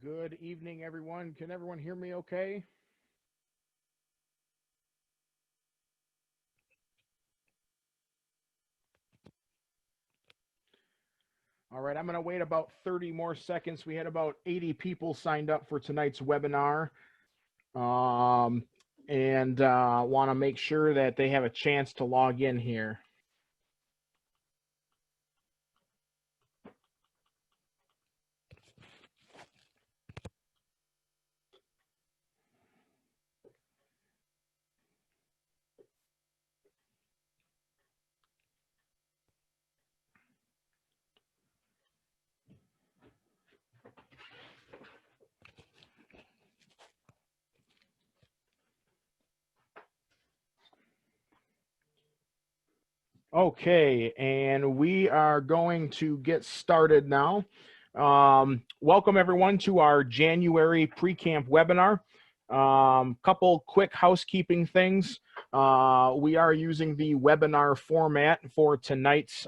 Good evening, everyone. Can everyone hear me okay? All right, I'm going to wait about 30 more seconds. We had about 80 people signed up for tonight's webinar, um, and want to make sure that they have a chance to log in here. Okay, and we are going to get started now. Welcome everyone to our January pre-camp webinar. Couple quick housekeeping things. We are using the webinar format for tonight's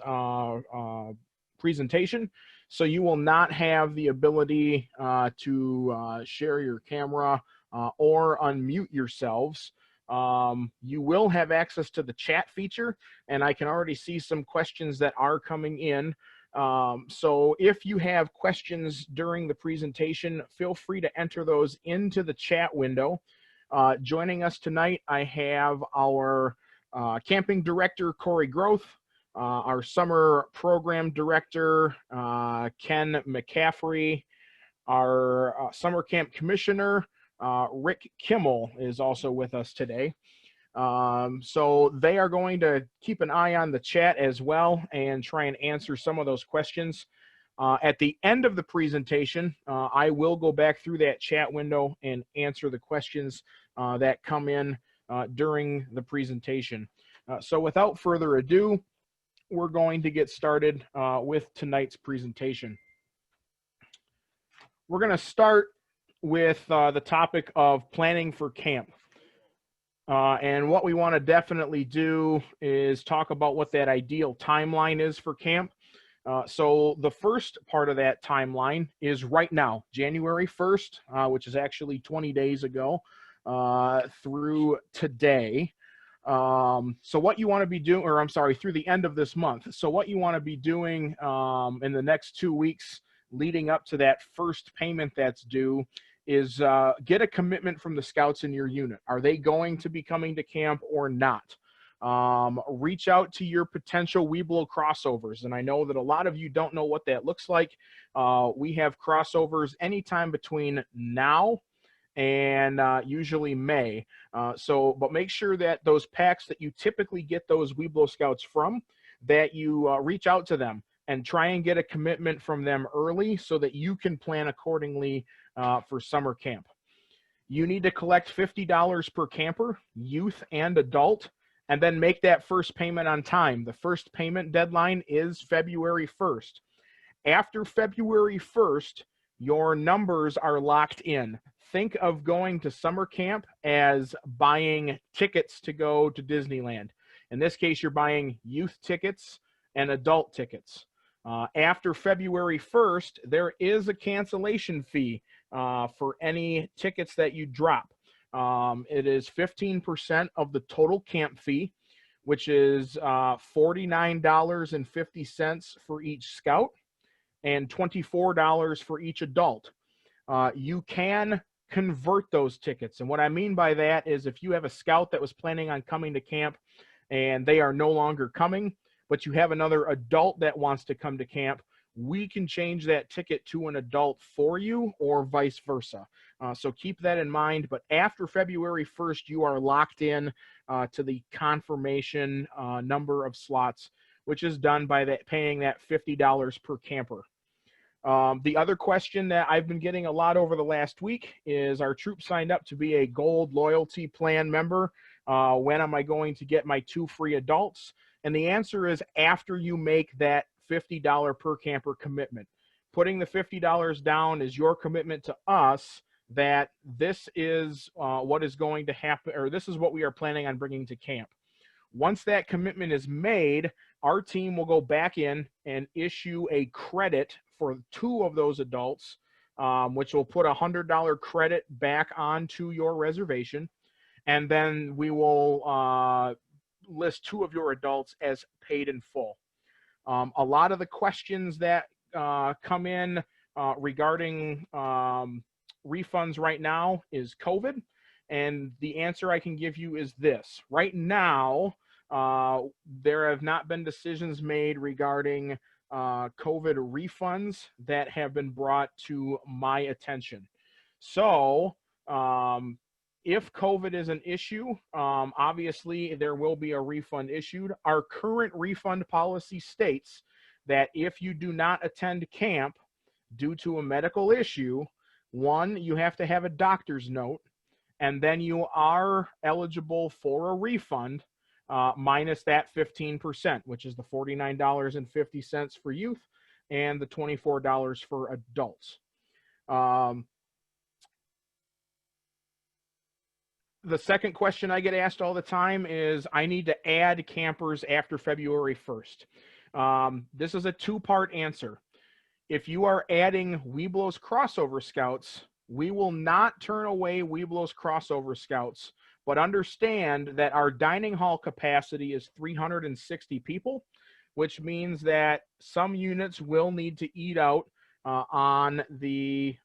presentation, so you will not have the ability to share your camera or unmute yourselves. You will have access to the chat feature, and I can already see some questions that are coming in. So if you have questions during the presentation, feel free to enter those into the chat window. Joining us tonight, I have our camping director, Corey Groth, our summer program director, Ken McCaffrey, our summer camp commissioner, Rick Kimmel is also with us today. So they are going to keep an eye on the chat as well and try and answer some of those questions. At the end of the presentation, I will go back through that chat window and answer the questions that come in during the presentation. So without further ado, we're going to get started with tonight's presentation. We're going to start with the topic of planning for camp. And what we want to definitely do is talk about what that ideal timeline is for camp. So the first part of that timeline is right now, January 1st, which is actually 20 days ago, through today. So what you want to be doing, or I'm sorry, through the end of this month. So what you want to be doing in the next 2 weeks leading up to that first payment that's due is get a commitment from the scouts in your unit. Are they going to be coming to camp or not? Reach out to your potential Weeblo crossovers. And I know that a lot of you don't know what that looks like. We have crossovers anytime between now and usually May. But make sure that those packs that you typically get those Weeblo scouts from, that you reach out to them and try and get a commitment from them early so that you can plan accordingly for summer camp. You need to collect $50 per camper, youth and adult, and then make that first payment on time. The first payment deadline is February 1st. After February 1st, your numbers are locked in. Think of going to summer camp as buying tickets to go to Disneyland. In this case, you're buying youth tickets and adult tickets. After February 1st, there is a cancellation fee for any tickets that you drop. It is 15% of the total camp fee, which is $49.50 for each scout and $24 for each adult. You can convert those tickets. And what I mean by that is if you have a scout that was planning on coming to camp and they are no longer coming, but you have another adult that wants to come to camp, we can change that ticket to an adult for you or vice versa. So keep that in mind. But after February 1st, you are locked in to the confirmation number of slots, which is done by paying that $50 per camper. The other question that I've been getting a lot over the last week is, our troops signed up to be a gold loyalty plan member. When am I going to get my 2 free adults? And the answer is after you make that $50 per camper commitment. Putting the $50 down is your commitment to us that this is what is going to happen, or this is what we are planning on bringing to camp. Once that commitment is made, our team will go back in and issue a credit for 2 of those adults which will put a $100 credit back onto your reservation. And then we will list 2 of your adults as paid in full. A lot of the questions that come in regarding refunds right now is COVID. And the answer I can give you is this. Right now, there have not been decisions made regarding COVID refunds that have been brought to my attention. So if COVID is an issue, obviously there will be a refund issued. Our current refund policy states that if you do not attend camp due to a medical issue, 1, you have to have a doctor's note, and then you are eligible for a refund minus that 15%, which is the $49.50 for youth and the $24 for adults. The second question I get asked all the time is, I need to add campers after February 1st. This is a 2-part answer. If you are adding Webelos crossover scouts, we will not turn away Webelos crossover scouts, but understand that our dining hall capacity is 360 people, which means that some units will need to eat out on the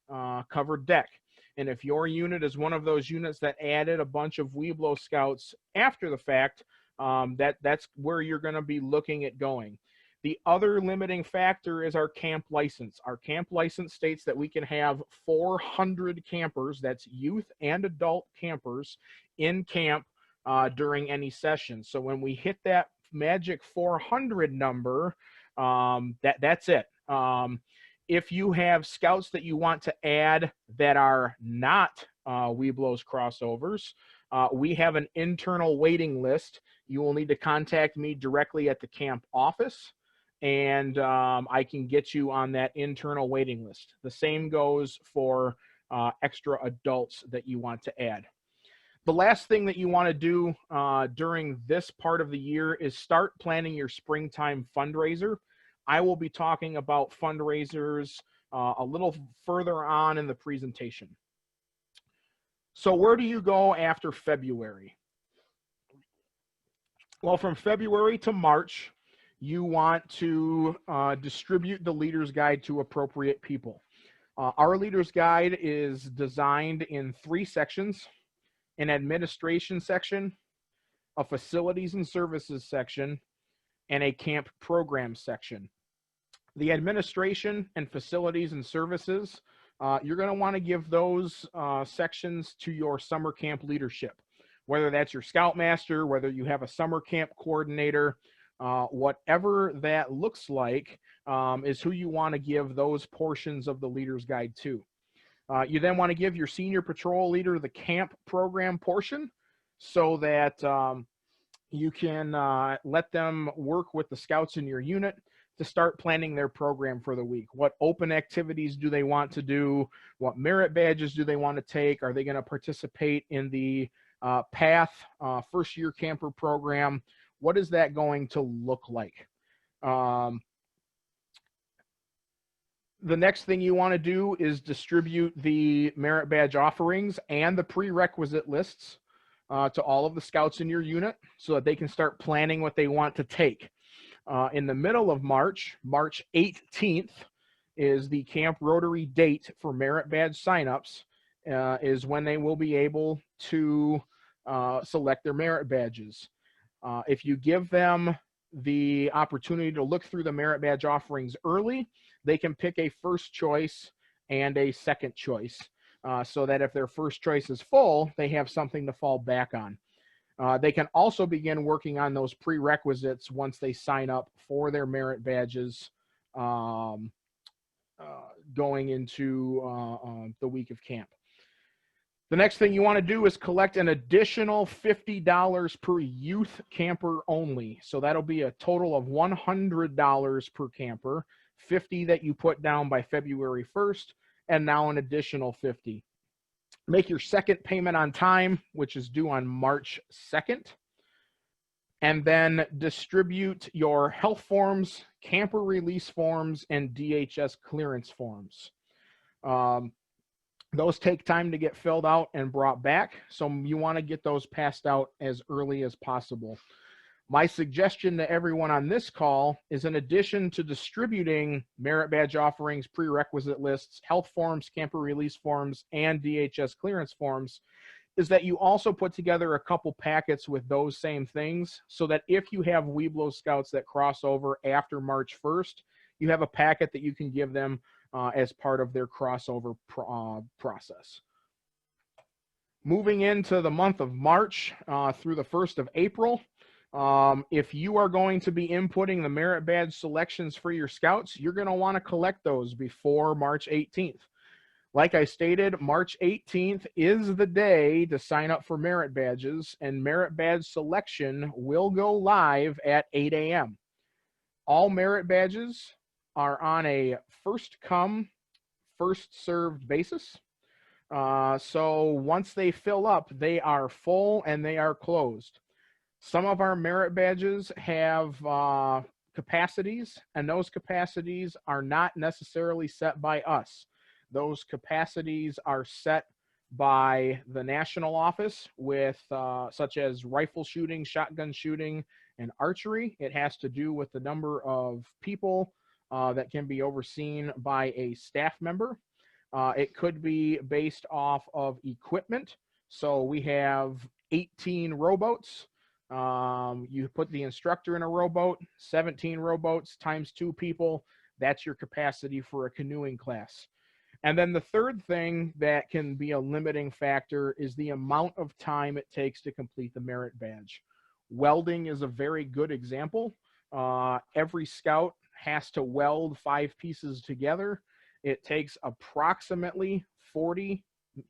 covered deck. And if your unit is one of those units that added a bunch of Webelos scouts after the fact, that's where you're going to be looking at going. The other limiting factor is our camp license. Our camp license states that we can have 400 campers, that's youth and adult campers, in camp during any session. So when we hit that magic 400 number, that's it. If you have scouts that you want to add that are not Webelos crossovers, we have an internal waiting list. You will need to contact me directly at the camp office, and I can get you on that internal waiting list. The same goes for extra adults that you want to add. The last thing that you want to do during this part of the year is start planning your springtime fundraiser. I will be talking about fundraisers a little further on in the presentation. So where do you go after February? Well, from February to March, you want to distribute the Leader's Guide to appropriate people. Our Leader's Guide is designed in 3 sections: an administration section, a facilities and services section, and a camp program section. The administration and facilities and services, you're going to want to give those sections to your summer camp leadership, whether that's your scoutmaster, whether you have a summer camp coordinator, whatever that looks like is who you want to give those portions of the Leader's Guide to. You then want to give your senior patrol leader the camp program portion so that you can let them work with the scouts in your unit to start planning their program for the week. What open activities do they want to do? What merit badges do they want to take? Are they going to participate in the PATH first year camper program? What is that going to look like? The next thing you want to do is distribute the merit badge offerings and the prerequisite lists to all of the scouts in your unit so that they can start planning what they want to take. In the middle of March, March 18th, is the Camp Rotary date for merit badge signups, is when they will be able to select their merit badges. If you give them the opportunity to look through the merit badge offerings early, they can pick a first choice and a second choice, so that if their first choice is full, they have something to fall back on. They can also begin working on those prerequisites once they sign up for their merit badges going into the week of camp. The next thing you want to do is collect an additional $50 per youth camper only. So that'll be a total of $100 per camper, $50 that you put down by February 1st, and now an additional $50. Make your second payment on time, which is due on March 2nd. And then distribute your health forms, camper release forms, and DHS clearance forms. Those take time to get filled out and brought back, so you want to get those passed out as early as possible. My suggestion to everyone on this call is, in addition to distributing merit badge offerings, prerequisite lists, health forms, camper release forms, and DHS clearance forms, is that you also put together a couple packets with those same things, so that if you have Weeblo Scouts that cross over after March 1st, you have a packet that you can give them as part of their crossover process. Moving into the month of March through the 1st of April, if you are going to be inputting the merit badge selections for your Scouts, you're going to want to collect those before March 18th. Like I stated, March 18th is the day to sign up for merit badges, and merit badge selection will go live at 8 a.m. All merit badges are on a first come, first served basis. So once they fill up, they are full and they are closed. Some of our merit badges have capacities, and those capacities are not necessarily set by us. Those capacities are set by the national office with such as rifle shooting, shotgun shooting, and archery. It has to do with the number of people that can be overseen by a staff member. It could be based off of equipment. So we have 18 rowboats. You put the instructor in a rowboat, 17 rowboats times 2 people. That's your capacity for a canoeing class. And then the third thing that can be a limiting factor is the amount of time it takes to complete the merit badge. Welding is a very good example. Every Scout has to weld 5 pieces together. It takes approximately 40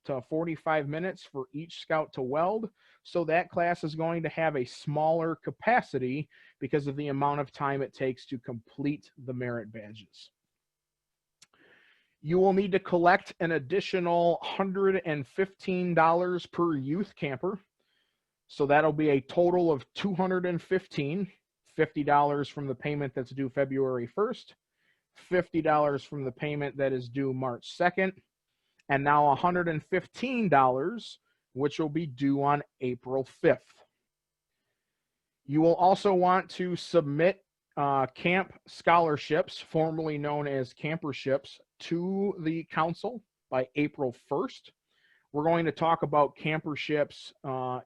to 45 minutes for each Scout to weld. So that class is going to have a smaller capacity because of the amount of time it takes to complete the merit badges. You will need to collect an additional $115 per youth camper. So that'll be a total of $215, $50 from the payment that's due February 1st, $50 from the payment that is due March 2nd, and now $115, which will be due on April 5th. You will also want to submit camp scholarships, formerly known as camperships, to the council by April 1st. We're going to talk about camperships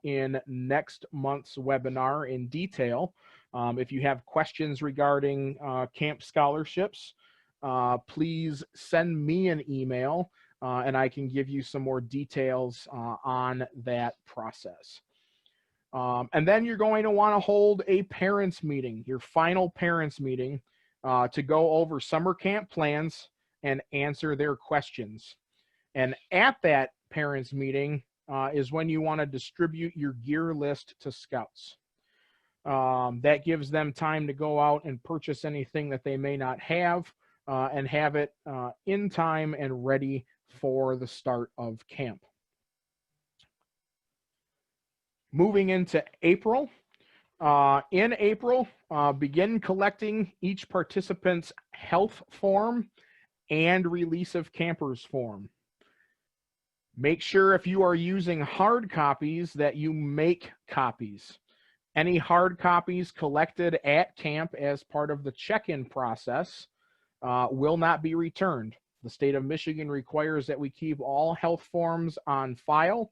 in next month's webinar in detail. If you have questions regarding camp scholarships, please send me an email and I can give you some more details on that process. And then you're going to want to hold a parents meeting, your final parents meeting, to go over summer camp plans and answer their questions. And at that parents meeting is when you want to distribute your gear list to Scouts. That gives them time to go out and purchase anything that they may not have and have it in time and ready for the start of camp. Moving into April. In April, begin collecting each participant's health form and release of campers form. Make sure if you are using hard copies that you make copies. Any hard copies collected at camp as part of the check-in process will not be returned. The state of Michigan requires that we keep all health forms on file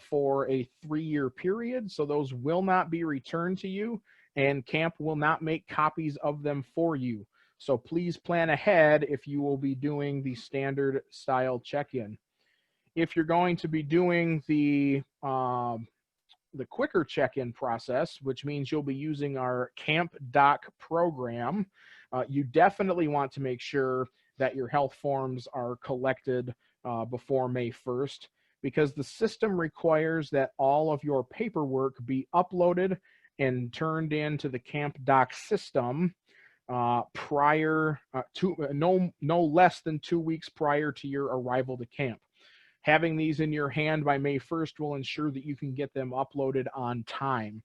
for a 3-year period, so those will not be returned to you, and camp will not make copies of them for you. So please plan ahead if you will be doing the standard style check-in. If you're going to be doing the quicker check-in process, which means you'll be using our Camp Doc program, you definitely want to make sure that your health forms are collected before May 1st, because the system requires that all of your paperwork be uploaded and turned into the Camp Doc system prior to no less than 2 weeks prior to your arrival to camp. Having these in your hand by May 1st will ensure that you can get them uploaded on time.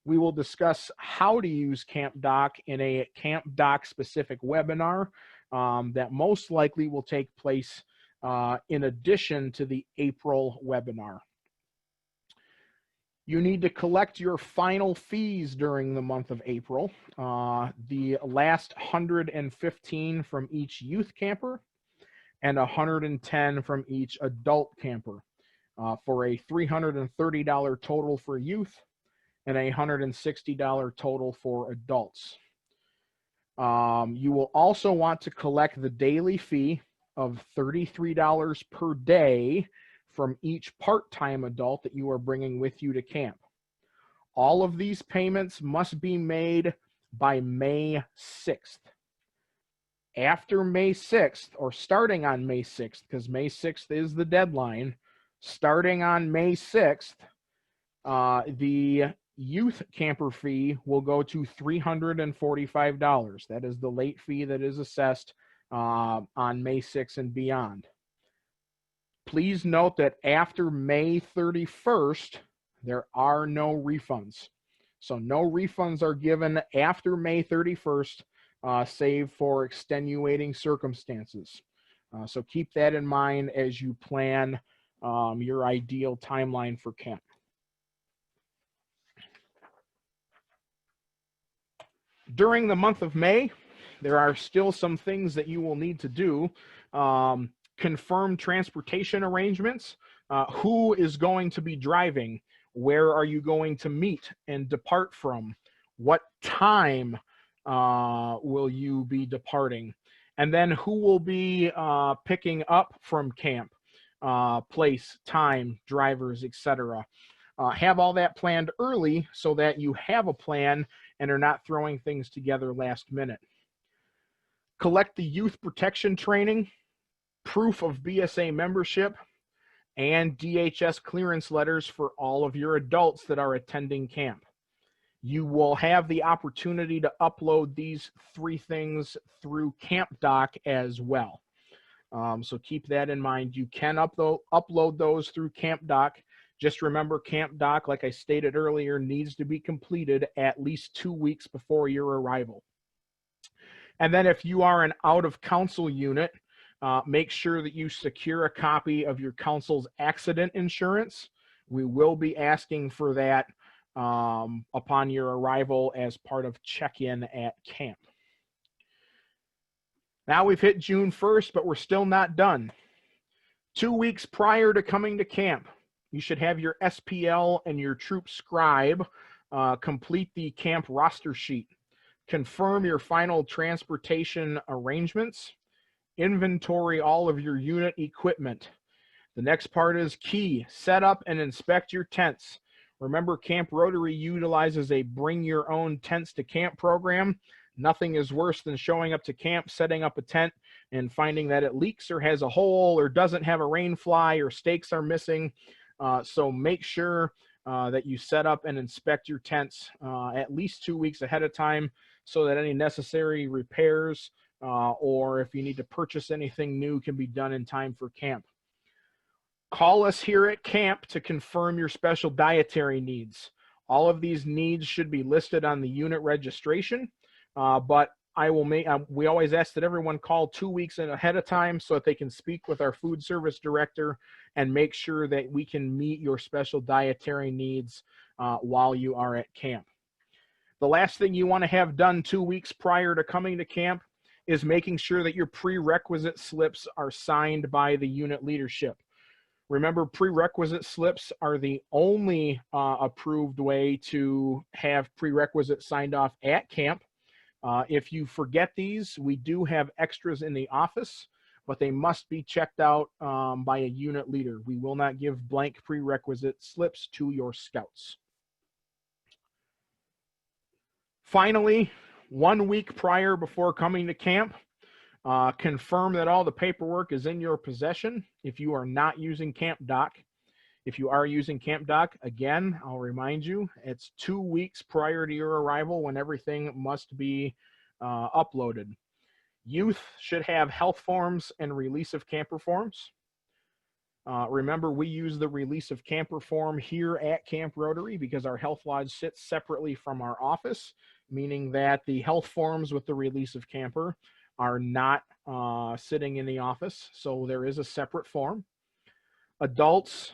We will discuss how to use Camp Doc in a Camp Doc specific webinar that most likely will take place in addition to the April webinar. You need to collect your final fees during the month of April. The last 115 from each youth camper and 110 from each adult camper, for a $330 total for youth and a $160 total for adults. You will also want to collect the daily fee of $33 per day from each part-time adult that you are bringing with you to camp. All of these payments must be made by May 6th. After May 6th, or starting on May 6th, because May 6th is the deadline, starting on May 6th, the youth camper fee will go to $345. That is the late fee that is assessed on May 6th and beyond. Please note that after May 31st, there are no refunds. So no refunds are given after May 31st, save for extenuating circumstances. So keep that in mind as you plan your ideal timeline for camp. During the month of May, there are still some things that you will need to do. Confirm transportation arrangements. Who is going to be driving? Where are you going to meet and depart from? What time will you be departing? And then who will be picking up from camp? Place, time, drivers, etc. Have all that planned early so that you have a plan and are not throwing things together last minute. Collect the youth protection training, proof of BSA membership, and DHS clearance letters for all of your adults that are attending camp. You will have the opportunity to upload these 3 things through CampDoc as well. So keep that in mind. You can upload those through CampDoc. Just remember, CampDoc, like I stated earlier, needs to be completed at least 2 weeks before your arrival. And then if you are an out-of-council unit, make sure that you secure a copy of your council's accident insurance. We will be asking for that upon your arrival as part of check-in at camp. Now we've hit June 1st, but we're still not done. 2 weeks prior to coming to camp, you should have your SPL and your troop scribe complete the camp roster sheet. Confirm your final transportation arrangements. Inventory all of your unit equipment. The next part is key. Set up and inspect your tents. Remember, Camp Rotary utilizes a bring your own tents to camp program. Nothing is worse than showing up to camp, setting up a tent, and finding that it leaks or has a hole or doesn't have a rain fly or stakes are missing. So make sure that you set up and inspect your tents at least 2 weeks ahead of time so that any necessary repairs or if you need to purchase anything new can be done in time for camp. Call us here at camp to confirm your special dietary needs. All of these needs should be listed on the unit registration, but we always ask that everyone call 2 weeks ahead of time so that they can speak with our food service director and make sure that we can meet your special dietary needs while you are at camp. The last thing you want to have done 2 weeks prior to coming to camp is making sure that your prerequisite slips are signed by the unit leadership. Remember, prerequisite slips are the only approved way to have prerequisites signed off at camp. If you forget these, we do have extras in the office, but they must be checked out by a unit leader. We will not give blank prerequisite slips to your scouts. Finally, 1 week prior before coming to camp, confirm that all the paperwork is in your possession if you are not using CampDoc. If you are using CampDoc, again, I'll remind you, it's 2 weeks prior to your arrival when everything must be uploaded. Youth should have health forms and release of camper forms. Remember, we use the release of camper form here at Camp Rotary because our health lodge sits separately from our office, meaning that the health forms with the release of camper are not sitting in the office, so there is a separate form. Adults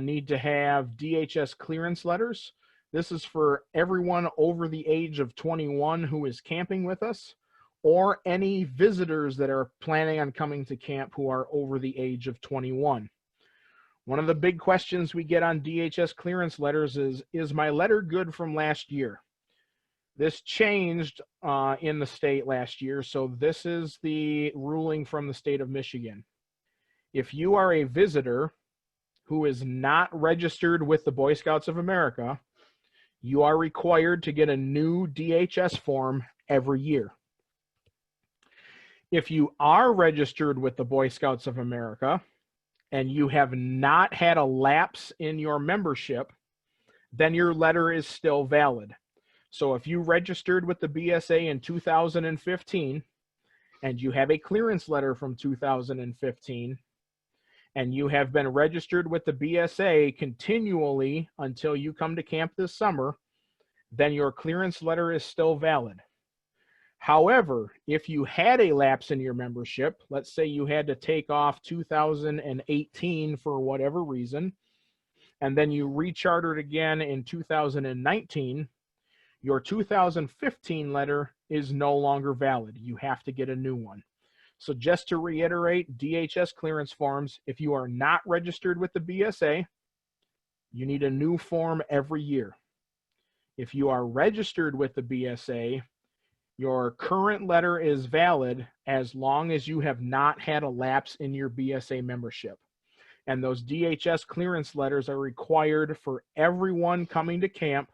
need to have DHS clearance letters. This is for everyone over the age of 21 who is camping with us, or any visitors that are planning on coming to camp who are over the age of 21. One of the big questions we get on DHS clearance letters is my letter good from last year? This changed in the state last year, so this is the ruling from the state of Michigan. If you are a visitor who is not registered with the Boy Scouts of America, you are required to get a new DHS form every year. If you are registered with the Boy Scouts of America and you have not had a lapse in your membership, then your letter is still valid. So if you registered with the BSA in 2015 and you have a clearance letter from 2015 and you have been registered with the BSA continually until you come to camp this summer, then your clearance letter is still valid. However, if you had a lapse in your membership, let's say you had to take off 2018 for whatever reason, and then you rechartered again in 2019, your 2015 letter is no longer valid. You have to get a new one. So just to reiterate, DHS clearance forms, if you are not registered with the BSA, you need a new form every year. If you are registered with the BSA, your current letter is valid as long as you have not had a lapse in your BSA membership. And those DHS clearance letters are required for everyone coming to camp,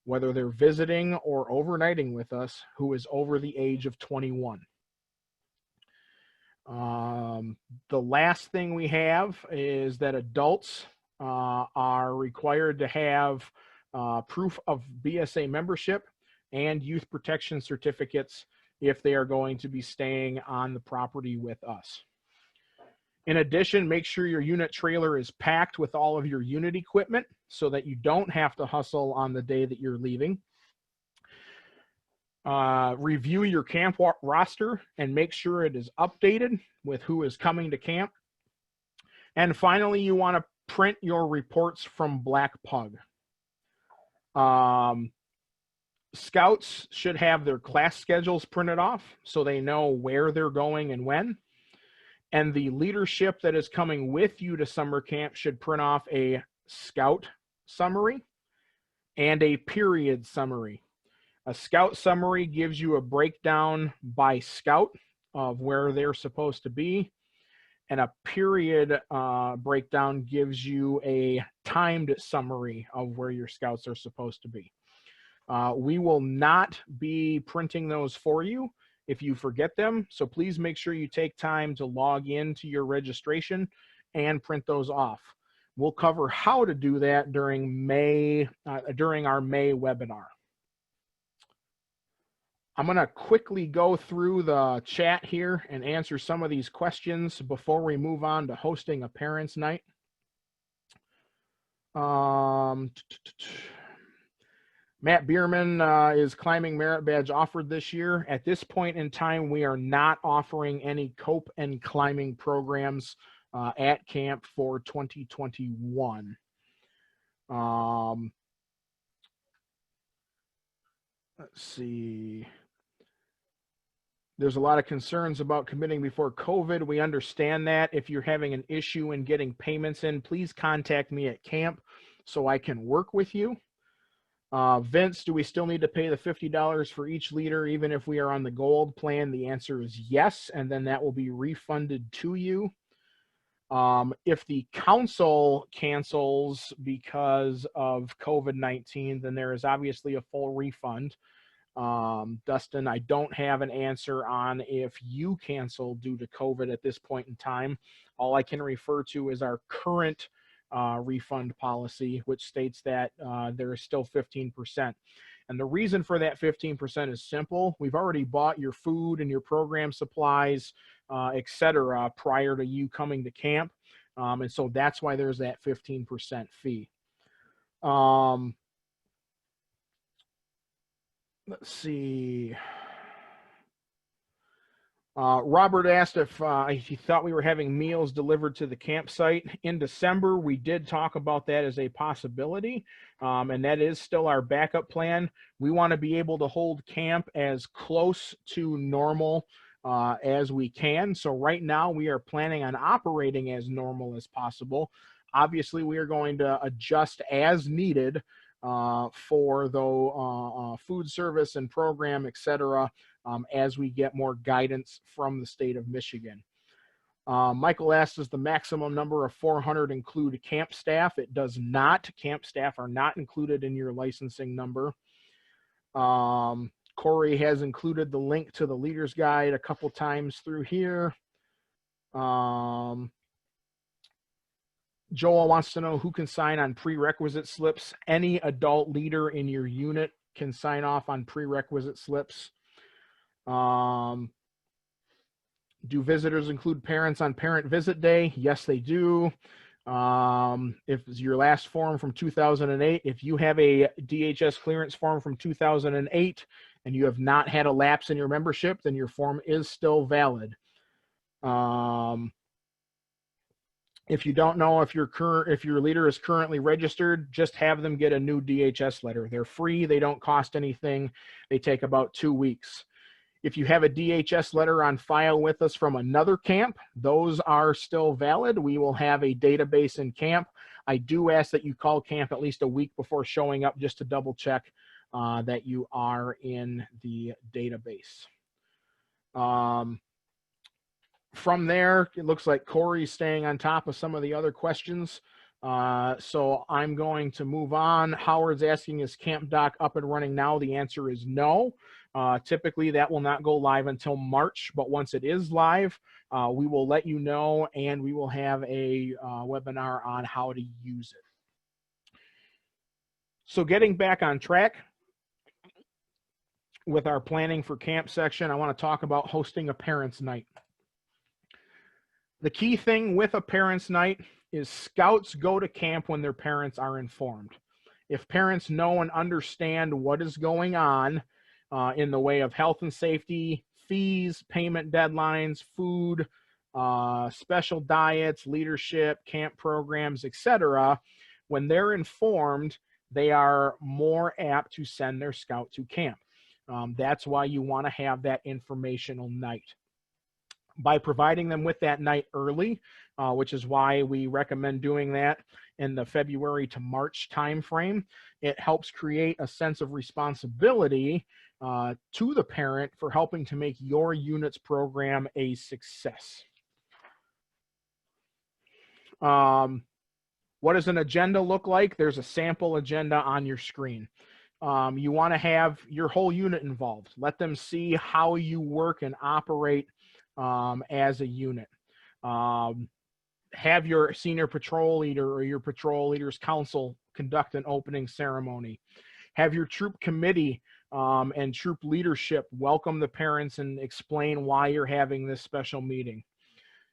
whether they're visiting or overnighting with us, who is over the age of 21. The last thing we have is that adults are required to have proof of BSA membership and youth protection certificates if they are going to be staying on the property with us. In addition, make sure your unit trailer is packed with all of your unit equipment so that you don't have to hustle on the day that you're leaving. Review your camp roster and make sure it is updated with who is coming to camp. And finally, you want to print your reports from Black Pug. Scouts should have their class schedules printed off so they know where they're going and when. And the leadership that is coming with you to summer camp should print off a scout summary and a period summary. A scout summary gives you a breakdown by scout of where they're supposed to be, and a period breakdown gives you a timed summary of where your scouts are supposed to be. We will not be printing those for you if you forget them, so please make sure you take time to log into your registration and print those off. We'll cover how to do that during our May webinar. I'm going to quickly go through the chat here and answer some of these questions before we move on to hosting a parents' night. Matt Bierman is climbing merit badge offered this year. At this point in time, we are not offering any cope and climbing programs at camp for 2021. Let's see. There's a lot of concerns about committing before COVID. We understand that. If you're having an issue in getting payments in, please contact me at camp so I can work with you. Vince, do we still need to pay the $50 for each leader even if we are on the gold plan? The answer is yes, and then that will be refunded to you. If the council cancels because of COVID-19, then there is obviously a full refund. Dustin, I don't have an answer on if you cancel due to COVID at this point in time. All I can refer to is our current refund policy, which states that there is still 15%. And the reason for that 15% is simple. We've already bought your food and your program supplies, etc., prior to you coming to camp. And so that's why there's that 15% fee. Let's see. Robert asked if he thought we were having meals delivered to the campsite. In December, we did talk about that as a possibility, and that is still our backup plan. We want to be able to hold camp as close to normal as we can. So right now, we are planning on operating as normal as possible. Obviously, we are going to adjust as needed for the food service and program, etc., as we get more guidance from the state of Michigan. Michael asked, does the maximum number of 400 include camp staff? It does not. Camp staff are not included in your licensing number. Corey has included the link to the leader's guide a couple times through here. Joel wants to know who can sign on prerequisite slips. Any adult leader in your unit can sign off on prerequisite slips. Do visitors include parents on parent visit day? Yes, they do. If it's your last form from 2008, if you have a DHS clearance form from 2008 and you have not had a lapse in your membership, then your form is still valid. If you don't know if your leader is currently registered, just have them get a new DHS letter. They're free. They don't cost anything. They take about 2 weeks. If you have a DHS letter on file with us from another camp, those are still valid. We will have a database in camp. I do ask that you call camp at least a week before showing up just to double check that you are in the database. From there, it looks like Corey's staying on top of some of the other questions. So I'm going to move on. Howard's asking, is Camp Doc up and running now? The answer is no. Typically, that will not go live until March, but once it is live, we will let you know, and we will have a webinar on how to use it. So getting back on track with our planning for camp section, I want to talk about hosting a parents' night. The key thing with a parents' night is scouts go to camp when their parents are informed. If parents know and understand what is going on in the way of health and safety, fees, payment deadlines, food, special diets, leadership, camp programs, etc., when they're informed, they are more apt to send their scout to camp. That's why you want to have that informational night. By providing them with that night early, which is why we recommend doing that in the February to March timeframe, it helps create a sense of responsibility to the parent for helping to make your unit's program a success. What does an agenda look like? There's a sample agenda on your screen. You want to have your whole unit involved. Let them see how you work and operate as a unit. Have your senior patrol leader or your patrol leaders council conduct an opening ceremony. Have your troop committee and troop leadership welcome the parents and explain why you're having this special meeting.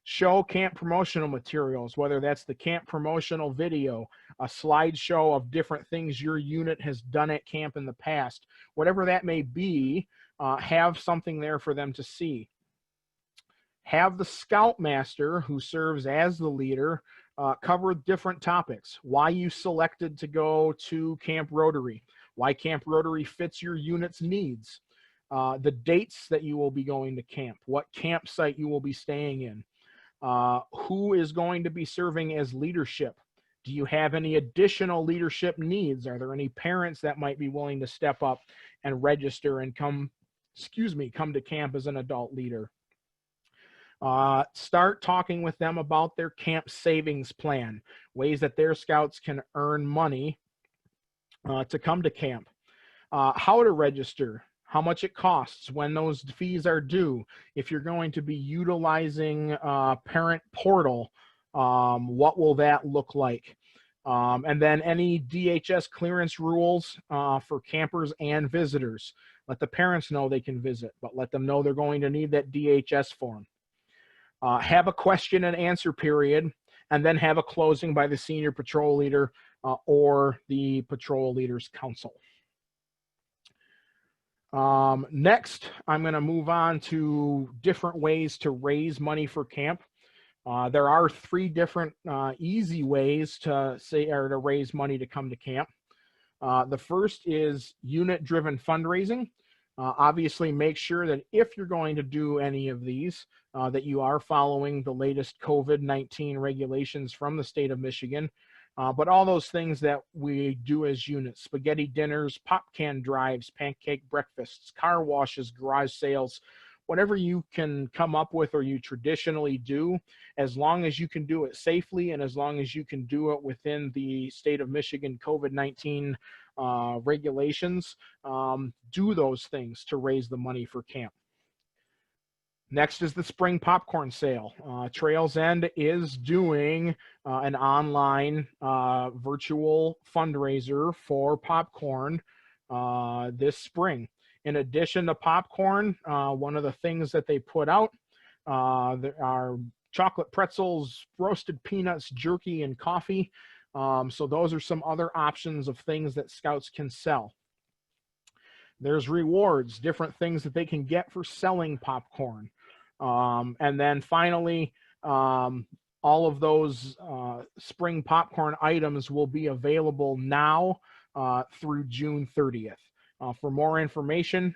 Show camp promotional materials, whether that's the camp promotional video, a slideshow of different things your unit has done at camp in the past, whatever that may be, have something there for them to see. Have the scoutmaster, who serves as the leader, cover different topics. Why you selected to go to Camp Rotary. Why Camp Rotary fits your unit's needs. The dates that you will be going to camp. What campsite you will be staying in. Who is going to be serving as leadership. Do you have any additional leadership needs? Are there any parents that might be willing to step up and register and come to camp as an adult leader? Start talking with them about their camp savings plan, ways that their scouts can earn money to come to camp, how to register, how much it costs, when those fees are due, if you're going to be utilizing parent portal, what will that look like? And then any DHS clearance rules for campers and visitors. Let the parents know they can visit, but let them know they're going to need that DHS form. Have a question and answer period, and then have a closing by the senior patrol leader or the patrol leaders council. Next, I'm going to move on to different ways to raise money for camp. There are 3 different easy ways to raise money to come to camp. The first is unit-driven fundraising. Obviously, make sure that if you're going to do any of these, that you are following the latest COVID-19 regulations from the state of Michigan. But all those things that we do as units: spaghetti dinners, pop can drives, pancake breakfasts, car washes, garage sales, whatever you can come up with or you traditionally do, as long as you can do it safely and as long as you can do it within the state of Michigan COVID-19 regulations, do those things to raise the money for camp. Next is the spring popcorn sale. Trails End is doing an online virtual fundraiser for popcorn this spring. In addition to popcorn, one of the things that they put out there are chocolate pretzels, roasted peanuts, jerky, and coffee. So those are some other options of things that Scouts can sell. There's rewards, different things that they can get for selling popcorn. And then finally, all of those spring popcorn items will be available now through June 30th. For more information,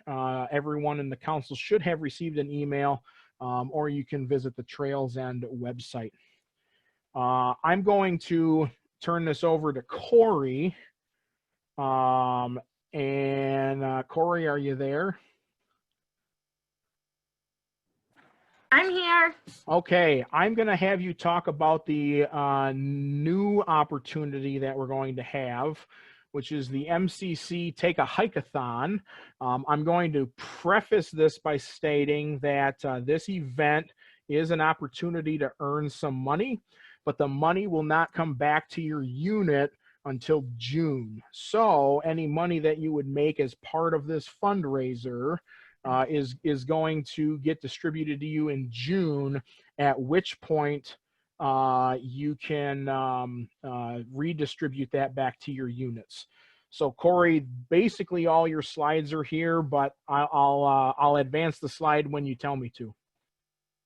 everyone in the council should have received an email, or you can visit the Trails End website. I'm going to turn this over to Corey. Corey, are you there? I'm here. Okay, I'm going to have you talk about the new opportunity that we're going to have, which is the MCC Take a Hike-a-thon. I'm going to preface this by stating that this event is an opportunity to earn some money, but the money will not come back to your unit until June. So any money that you would make as part of this fundraiser is going to get distributed to you in June, at which point you can redistribute that back to your units. So Corey, basically all your slides are here, but I'll advance the slide when you tell me to.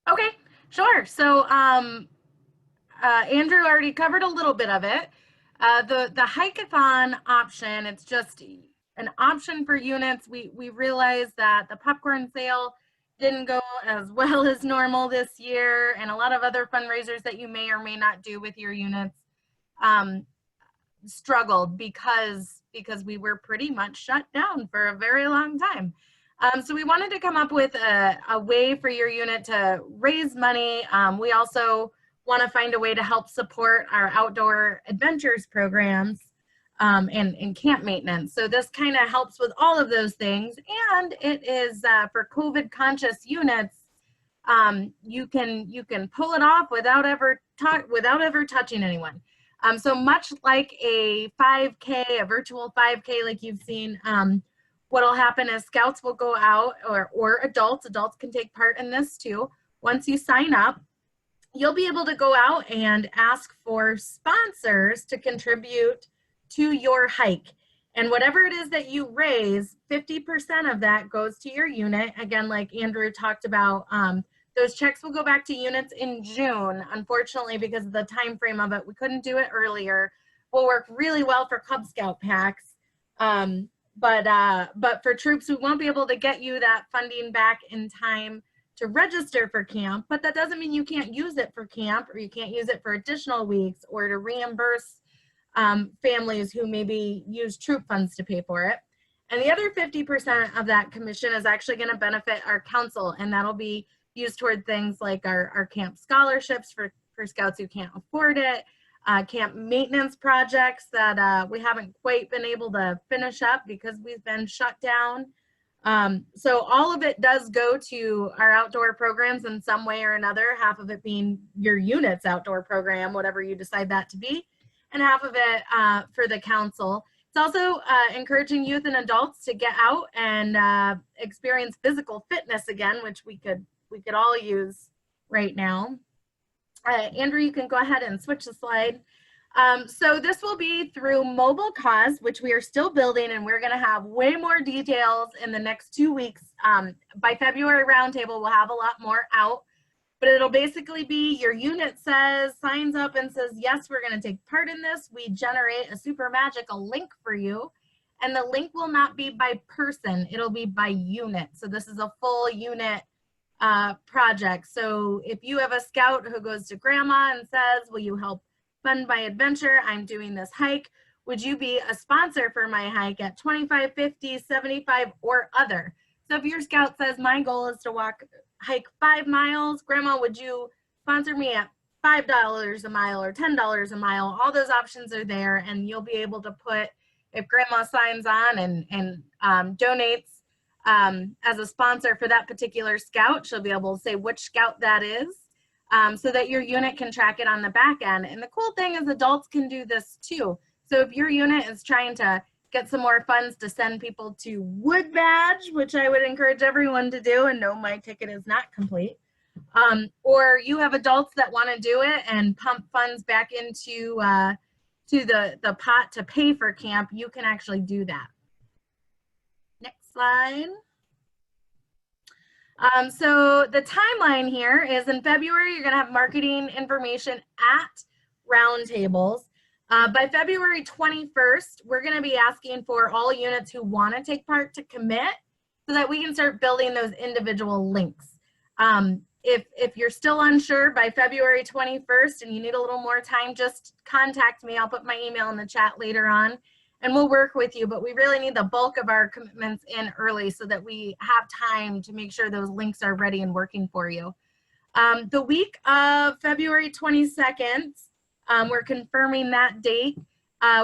Okay, sure. So Andrew already covered a little bit of it. The hike-a-thon option, it's just an option for units. We realized that the popcorn sale didn't go as well as normal this year, and a lot of other fundraisers that you may or may not do with your units struggled because we were pretty much shut down for a very long time. So we wanted to come up with a way for your unit to raise money. We also want to find a way to help support our outdoor adventures programs and camp maintenance. So this kind of helps with all of those things. And it is for COVID conscious units, you can pull it off without ever touching anyone. So much like a 5K, a virtual 5K like you've seen, what'll happen is Scouts will go out, or adults can take part in this too. Once you sign up, you'll be able to go out and ask for sponsors to contribute to your hike. And whatever it is that you raise, 50% of that goes to your unit. Again, like Andrew talked about, those checks will go back to units in June. Unfortunately, because of the time frame of it, we couldn't do it earlier. Will work really well for Cub Scout packs. But for troops, we won't be able to get you that funding back in time to register for camp, but that doesn't mean you can't use it for camp, or you can't use it for additional weeks, or to reimburse families who maybe use troop funds to pay for it. And the other 50% of that commission is actually going to benefit our council, and that'll be used toward things like our camp scholarships for Scouts who can't afford it, camp maintenance projects that we haven't quite been able to finish up because we've been shut down. So all of it does go to our outdoor programs in some way or another, half of it being your unit's outdoor program, whatever you decide that to be, and half of it for the council. It's also encouraging youth and adults to get out and experience physical fitness again, which we could all use right now. Andrew, you can go ahead and switch the slide. So this will be through Mobile Cause, which we are still building, and we're going to have way more details in the next 2 weeks. By February roundtable, we'll have a lot more out, but it'll basically be your unit signs up and says, yes, we're going to take part in this. We generate a super magical link for you, and the link will not be by person. It'll be by unit. So this is a full unit project. So if you have a scout who goes to grandma and says, will you help fund my adventure? I'm doing this hike. Would you be a sponsor for my hike at 25, 50, 75, or other? So if your scout says, my goal is to hike 5 miles, grandma, would you sponsor me at $5 a mile or $10 a mile? All those options are there, and you'll be able to put, if grandma signs on and donates as a sponsor for that particular scout, she'll be able to say which scout that is. So that your unit can track it on the back end. And the cool thing is adults can do this too. So if your unit is trying to get some more funds to send people to Wood Badge, which I would encourage everyone to do, and no, my ticket is not complete, or you have adults that want to do it and pump funds back into to the pot to pay for camp, you can actually do that. Next slide. So the timeline here is in February, you're going to have marketing information at roundtables. By February 21st, we're going to be asking for all units who want to take part to commit so that we can start building those individual links. If you're still unsure by February 21st and you need a little more time, just contact me. I'll put my email in the chat later on, and we'll work with you, but we really need the bulk of our commitments in early so that we have time to make sure those links are ready and working for you. The week of February 22nd, we're confirming that date.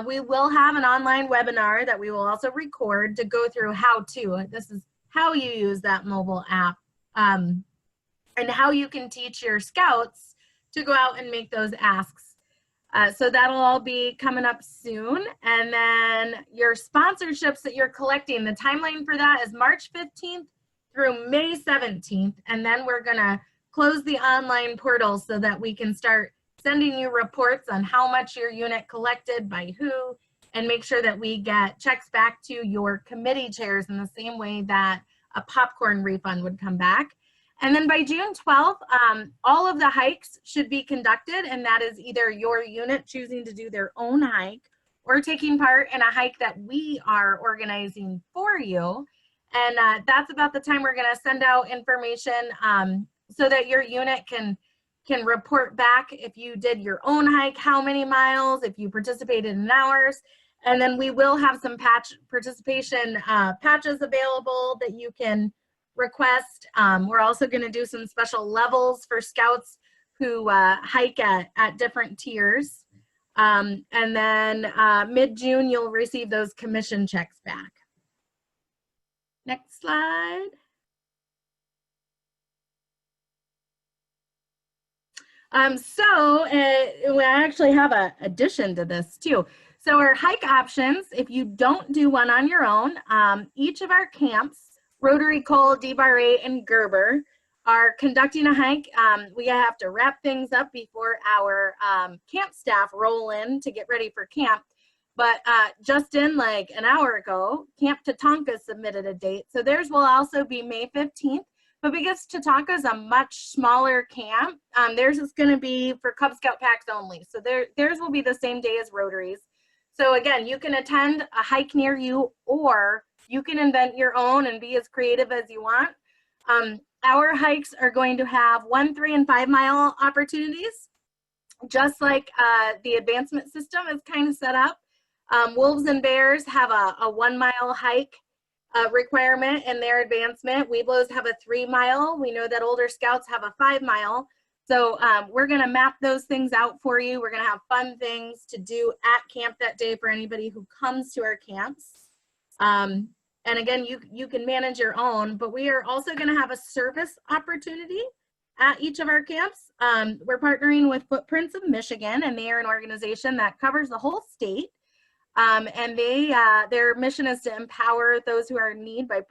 We will have an online webinar that we will also record to go through how to. This is how you use that mobile app and how you can teach your scouts to go out and make those asks. So that'll all be coming up soon. And then your sponsorships that you're collecting, the timeline for that is March 15th through May 17th. And then we're gonna close the online portal so that we can start sending you reports on how much your unit collected by who, and make sure that we get checks back to your committee chairs in the same way that a popcorn refund would come back. And then by June 12th, all of the hikes should be conducted, and that is either your unit choosing to do their own hike or taking part in a hike that we are organizing for you. And that's about the time we're gonna send out information so that your unit can report back if you did your own hike, how many miles, if you participated in ours. And then we will have some participation patches available that you can request. We're also going to do some special levels for scouts who hike at different tiers. And then mid-June, you'll receive those commission checks back. Next slide. We actually have an addition to this too. So our hike options, if you don't do one on your own, each of our camps, Rotary, Cole, D-Bar 8, and Gerber, are conducting a hike. We have to wrap things up before our camp staff roll in to get ready for camp. But just in like an hour ago, Camp Tatanka submitted a date. So theirs will also be May 15th. But because Tatanka is a much smaller camp, theirs is going to be for Cub Scout packs only. So theirs will be the same day as Rotary's. So again, you can attend a hike near you, or you can invent your own and be as creative as you want. Our hikes are going to have 1, 3, and 5 mile opportunities, just like the advancement system is kind of set up. Wolves and Bears have a 1 mile hike requirement in their advancement. Weeblos have a 3 mile. We know that older scouts have a 5 mile. So we're going to map those things out for you. We're going to have fun things to do at camp that day for anybody who comes to our camps. And again, you can manage your own, but we are also going to have a service opportunity at each of our camps. We're partnering with Footprints of Michigan, and they are an organization that covers the whole state. And their mission is to empower those who are in need by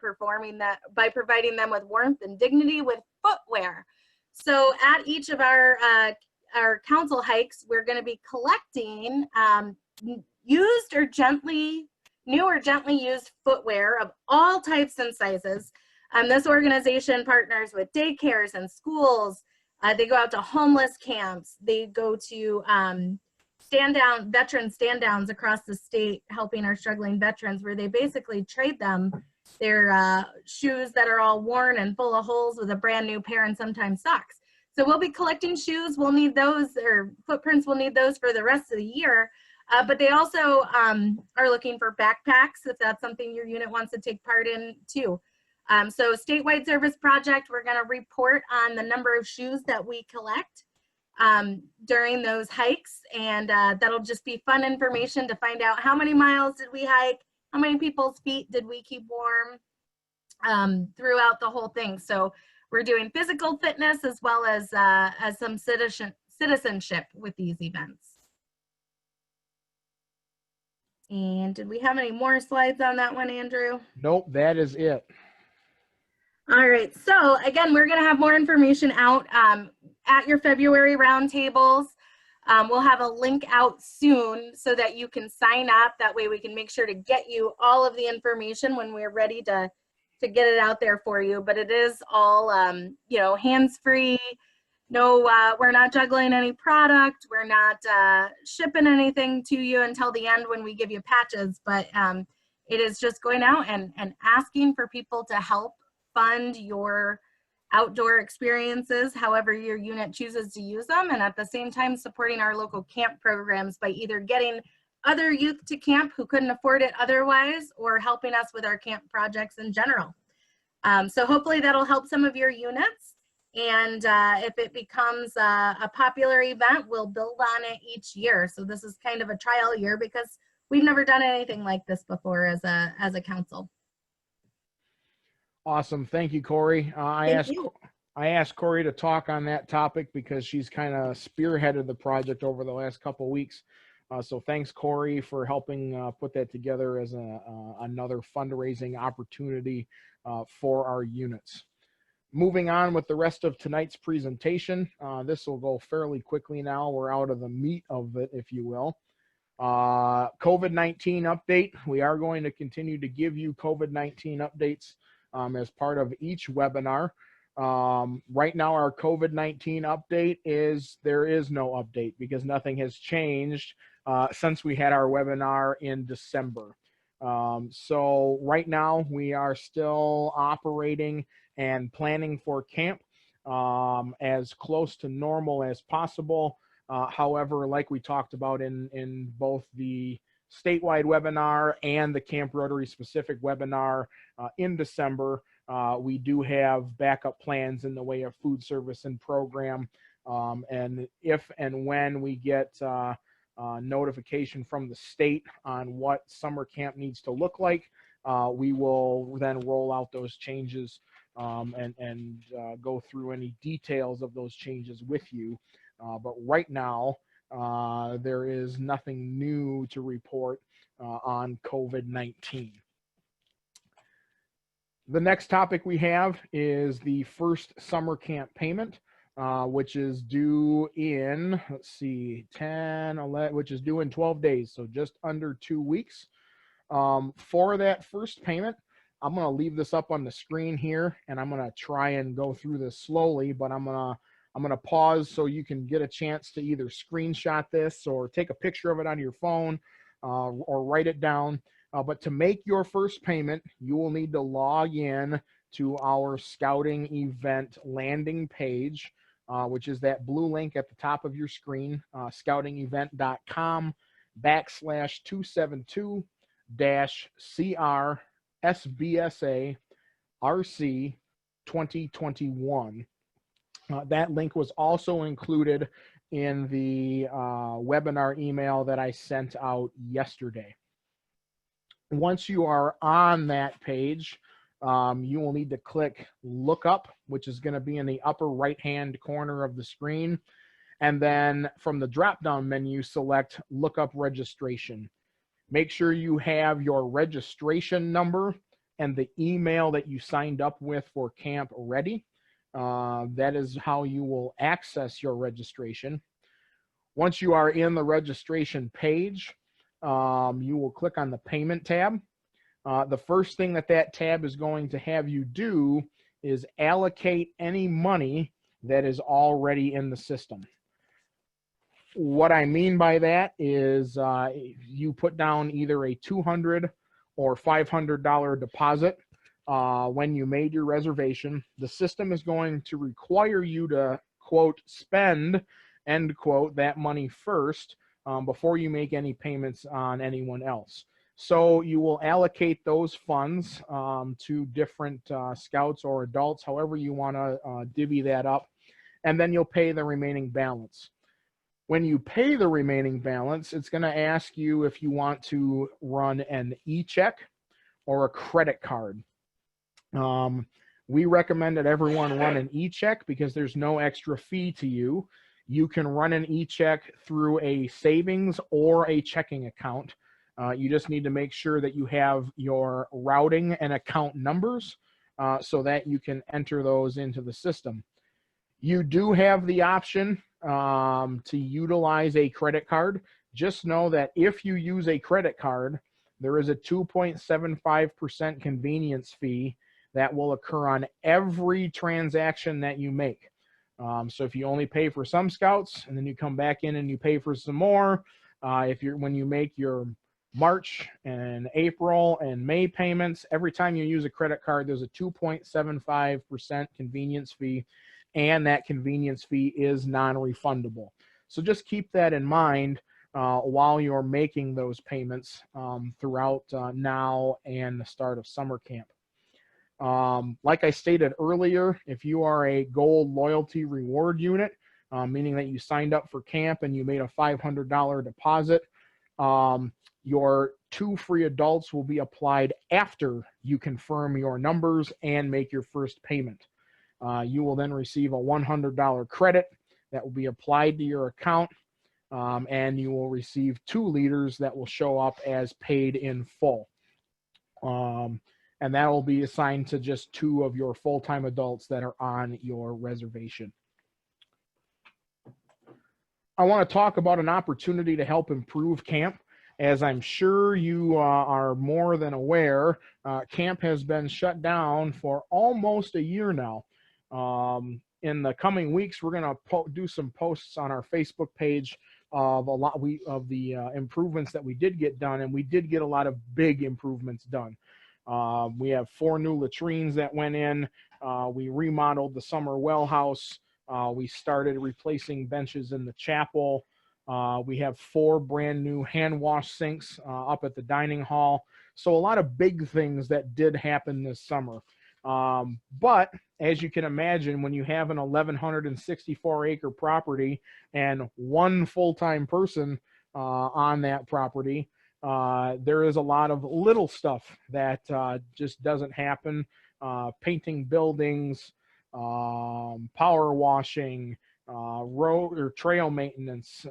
providing them with warmth and dignity with footwear. So at each of our our council hikes, we're going to be collecting used or new or gently used footwear of all types and sizes. This organization partners with daycares and schools. They go out to homeless camps. They go to veteran stand downs across the state, helping our struggling veterans, where they basically trade them their shoes that are all worn and full of holes with a brand new pair and sometimes socks. So we'll be collecting shoes. We'll need those, or footprints, we'll need those for the rest of the year. But they also are looking for backpacks, if that's something your unit wants to take part in too. So statewide service project, we're going to report on the number of shoes that we collect during those hikes, and that'll just be fun information to find out how many miles did we hike, how many people's feet did we keep warm throughout the whole thing. So we're doing physical fitness as well as some citizenship with these events. And did we have any more slides on that one, Andrew? Nope, that is it. All right, so again, we're gonna have more information out at your February roundtables. We'll have a link out soon so that you can sign up. That way we can make sure to get you all of the information when we're ready to get it out there for you. But it is all, you know, hands-free. No, we're not juggling any product. We're not shipping anything to you until the end when we give you patches. But it is just going out and asking for people to help fund your outdoor experiences, however your unit chooses to use them, and at the same time supporting our local camp programs by either getting other youth to camp who couldn't afford it otherwise, or helping us with our camp projects in general. So hopefully that'll help some of your units, and if it becomes a popular event, we'll build on it each year. So this is kind of a trial year because we've never done anything like this before as a council. Awesome. Thank you, Corey. I asked Corey to talk on that topic because she's kind of spearheaded the project over the last couple of weeks. So thanks, Corey, for helping put that together as another fundraising opportunity for our units. Moving on with the rest of tonight's presentation. This will go fairly quickly now. We're out of the meat of it, if you will. COVID-19 update. We are going to continue to give you COVID-19 updates as part of each webinar. Right now, our COVID-19 update is there is no update because nothing has changed since we had our webinar in December. So right now, we are still operating and planning for camp as close to normal as possible. However, like we talked about in both the statewide webinar and the Camp Rotary specific webinar in December, we do have backup plans in the way of food service and program. And if and when we get notification from the state on what summer camp needs to look like, we will then roll out those changes and go through any details of those changes with you. But right now, there is nothing new to report on COVID-19. The next topic we have is the first summer camp payment, which is due in, let's see, 10, 11, which is due in 12 days, so just under 2 weeks. For that first payment, I'm going to leave this up on the screen here, and I'm going to try and go through this slowly, but I'm going to pause so you can get a chance to either screenshot this or take a picture of it on your phone or write it down. But to make your first payment, you will need to log in to our scouting event landing page, which is that blue link at the top of your screen, scoutingevent.com/272-CR-SBSA-RC 2021. That link was also included in the webinar email that I sent out yesterday. Once you are on that page, you will need to click Look Up, which is going to be in the upper right-hand corner of the screen. And then from the drop-down menu, select Look Up Registration. Make sure you have your registration number and the email that you signed up with for camp ready. That is how you will access your registration. Once you are in the registration page, you will click on the payment tab. The first thing that tab is going to have you do is allocate any money that is already in the system. What I mean by that is you put down either a $200 or $500 deposit when you made your reservation. The system is going to require you to, quote, spend, end quote, that money first before you make any payments on anyone else. So you will allocate those funds to different scouts or adults, however you want to divvy that up, and then you'll pay the remaining balance. When you pay the remaining balance, it's going to ask you if you want to run an e-check or a credit card. We recommend that everyone run an e-check because there's no extra fee to you. You can run an e-check through a savings or a checking account. You just need to make sure that you have your routing and account numbers so that you can enter those into the system. You do have the option to utilize a credit card. Just know that if you use a credit card, there is a 2.75% convenience fee that will occur on every transaction that you make. So if you only pay for some scouts and then you come back in and you pay for some more, when you make your March and April and May payments, every time you use a credit card, there's a 2.75% convenience fee, and that convenience fee is non-refundable. So just keep that in mind while you're making those payments throughout now and the start of summer camp. Like I stated earlier, if you are a gold loyalty reward unit, meaning that you signed up for camp and you made a $500 deposit, your 2 free adults will be applied after you confirm your numbers and make your first payment. You will then receive a $100 credit that will be applied to your account, and you will receive 2 liters that will show up as paid in full. And that will be assigned to just 2 of your full-time adults that are on your reservation. I want to talk about an opportunity to help improve camp. As I'm sure you are more than aware, camp has been shut down for almost a year now. In the coming weeks, we're going to do some posts on our Facebook page of a lot of the improvements that we did get done, and we did get a lot of big improvements done. We have 4 new latrines that went in. We remodeled the summer well house. We started replacing benches in the chapel. We have 4 brand new hand wash sinks up at the dining hall. So a lot of big things that did happen this summer. But as you can imagine, when you have an 1,164 acre property and 1 full-time person on that property, there is a lot of little stuff that just doesn't happen. Painting buildings, power washing, road or trail maintenance,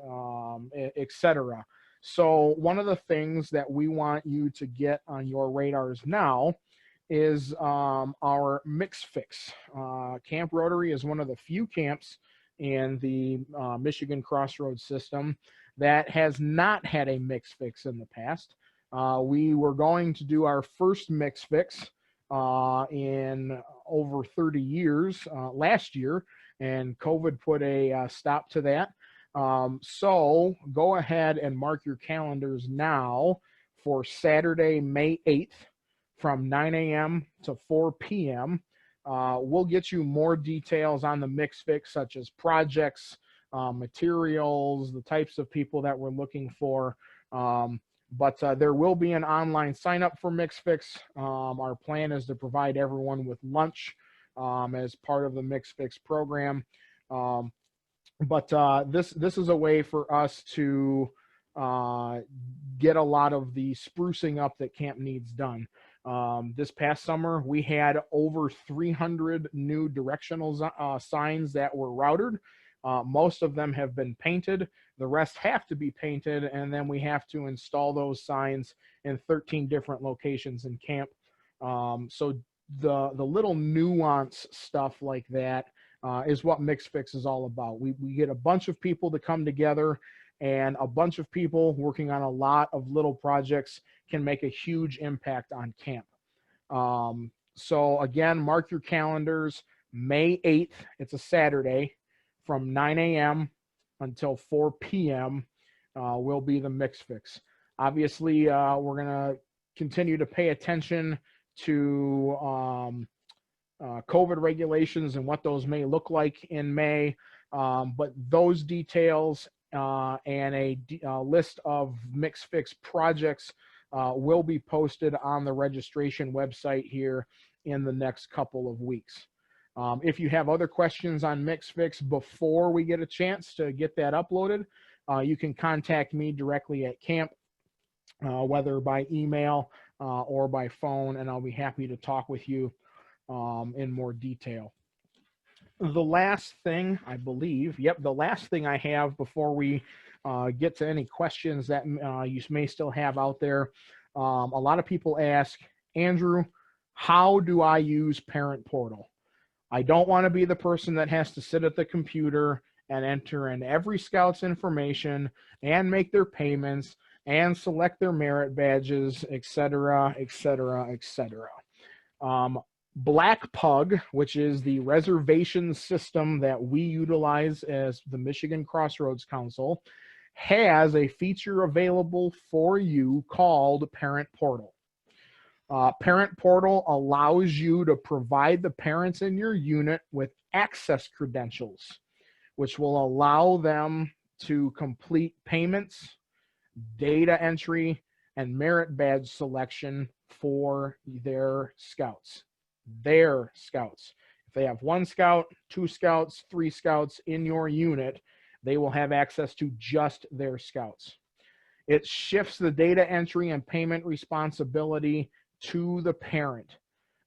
etc. So one of the things that we want you to get on your radars now is our mix fix. Camp Rotary is one of the few camps in the Michigan Crossroads system that has not had a mix fix in the past. We were going to do our first mix fix in over 30 years last year, and COVID put a stop to that. So go ahead and mark your calendars now for Saturday, May 8th from 9 a.m. to 4 p.m. We'll get you more details on the mix fix, such as projects, materials, the types of people that we're looking for. But there will be an online sign up for Mix Fix. Our plan is to provide everyone with lunch as part of the Mix Fix program. But this is a way for us to get a lot of the sprucing up that camp needs done. This past summer, we had over 300 new directional signs that were routed. Most of them have been painted. The rest have to be painted, and then we have to install those signs in 13 different locations in camp. So the little nuance stuff like that is what MixFix is all about. We get a bunch of people to come together, and a bunch of people working on a lot of little projects can make a huge impact on camp. So again, mark your calendars. May 8th, it's a Saturday, from 9 a.m. until 4 p.m. Will be the MixFix. Obviously, we're going to continue to pay attention to COVID regulations and what those may look like in May. But those details and a list of MixFix projects will be posted on the registration website here in the next couple of weeks. If you have other questions on MixFix before we get a chance to get that uploaded, you can contact me directly at camp, whether by email or by phone, and I'll be happy to talk with you in more detail. The last thing, I believe, the last thing I have before we get to any questions that you may still have out there. A lot of people ask, Andrew, how do I use Parent Portal? I don't want to be the person that has to sit at the computer and enter in every scout's information and make their payments and select their merit badges, etc., etc., etc. Black Pug, which is the reservation system that we utilize as the Michigan Crossroads Council, has a feature available for you called Parent Portal. Parent Portal allows you to provide the parents in your unit with access credentials, which will allow them to complete payments, data entry, and merit badge selection for their scouts. If they have 1 scout, 2 scouts, 3 scouts in your unit, they will have access to just their scouts. It shifts the data entry and payment responsibility to the parent,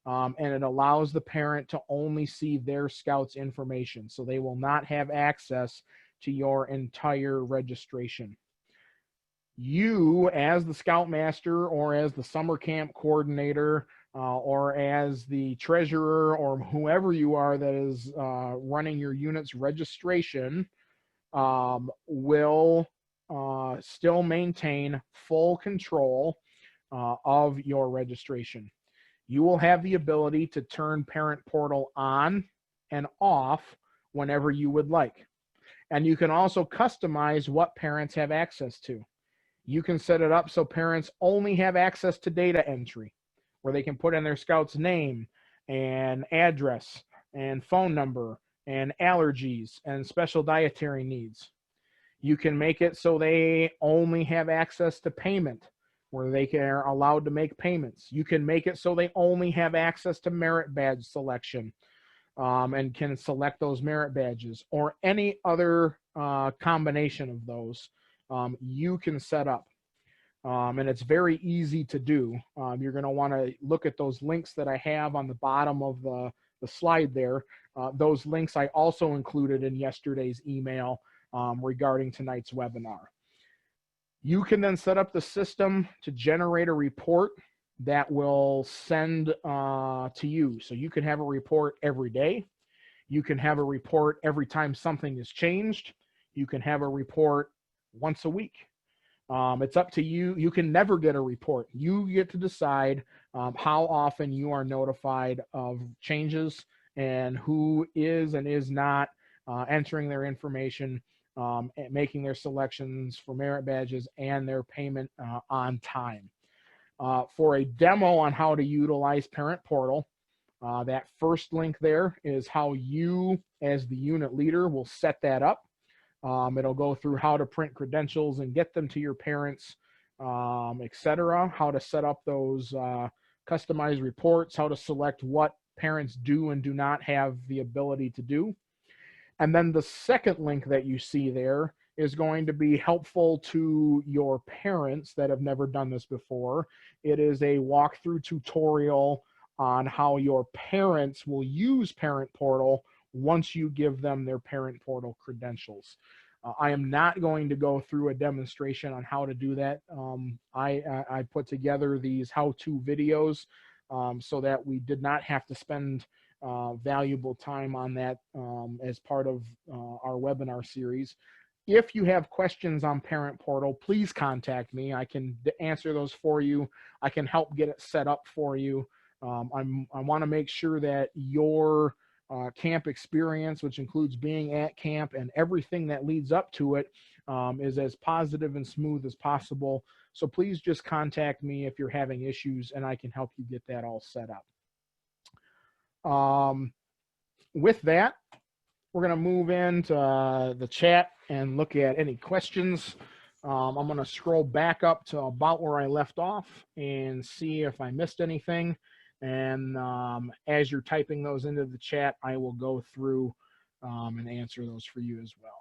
and it allows the parent to only see their scouts information, so they will not have access to your entire registration. You, as the scoutmaster or as the summer camp coordinator or as the treasurer or whoever you are that is running your unit's registration, will still maintain full control of your registration. You will have the ability to turn Parent Portal on and off whenever you would like. And you can also customize what parents have access to. You can set it up so parents only have access to data entry, where they can put in their scout's name and address and phone number and allergies and special dietary needs. You can make it so they only have access to payment, where they are allowed to make payments. You can make it so they only have access to merit badge selection and can select those merit badges, or any other combination of those you can set up. And it's very easy to do. You're going to want to look at those links that I have on the bottom of the slide there. Those links I also included in yesterday's email regarding tonight's webinar. You can then set up the system to generate a report that will send to you. So you can have a report every day. You can have a report every time something is changed. You can have a report once a week. It's up to you. You can never get a report. You get to decide how often you are notified of changes and who is and is not entering their information, making their selections for merit badges and their payment on time. For a demo on how to utilize Parent Portal, that first link there is how you, as the unit leader, will set that up. It'll go through how to print credentials and get them to your parents, etc. How to set up those customized reports, how to select what parents do and do not have the ability to do. And then the second link that you see there is going to be helpful to your parents that have never done this before. It is a walkthrough tutorial on how your parents will use Parent Portal once you give them their Parent Portal credentials. I am not going to go through a demonstration on how to do that. I put together these how-to videos so that we did not have to spend valuable time on that as part of our webinar series. If you have questions on Parent Portal, please contact me. I can answer those for you. I can help get it set up for you. I want to make sure that your camp experience, which includes being at camp and everything that leads up to it, is as positive and smooth as possible. So please just contact me if you're having issues, and I can help you get that all set up. With that, we're going to move into the chat and look at any questions. I'm going to scroll back up to about where I left off and see if I missed anything. And as you're typing those into the chat, I will go through and answer those for you as well.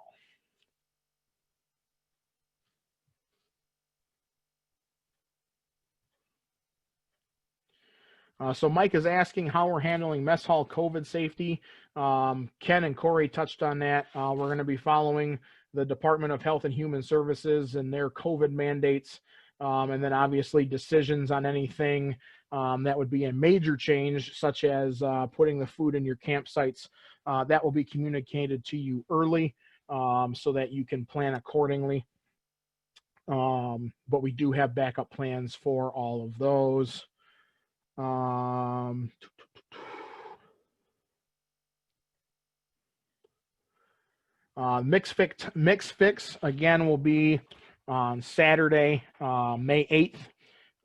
So Mike is asking how we're handling mess hall COVID safety. Ken and Corey touched on that. We're going to be following the Department of Health and Human Services and their COVID mandates, and then obviously decisions on anything that would be a major change, such as putting the food in your campsites. That will be communicated to you early so that you can plan accordingly. But we do have backup plans for all of those. Mix Fix again will be on Saturday, May 8th.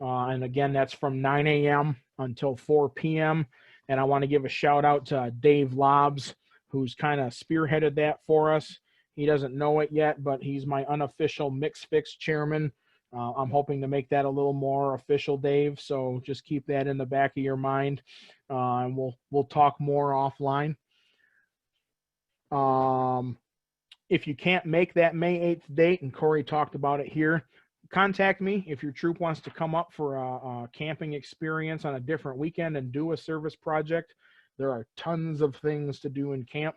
And again, that's from 9 a.m. until 4 p.m. And I want to give a shout out to Dave Lobbs, who's kind of spearheaded that for us. He doesn't know it yet, but he's my unofficial Mix Fix chairman. I'm hoping to make that a little more official, Dave. So just keep that in the back of your mind, and we'll talk more offline. If you can't make that May 8th date, and Corey talked about it here, contact me. If your troop wants to come up for a camping experience on a different weekend and do a service project, there are tons of things to do in camp.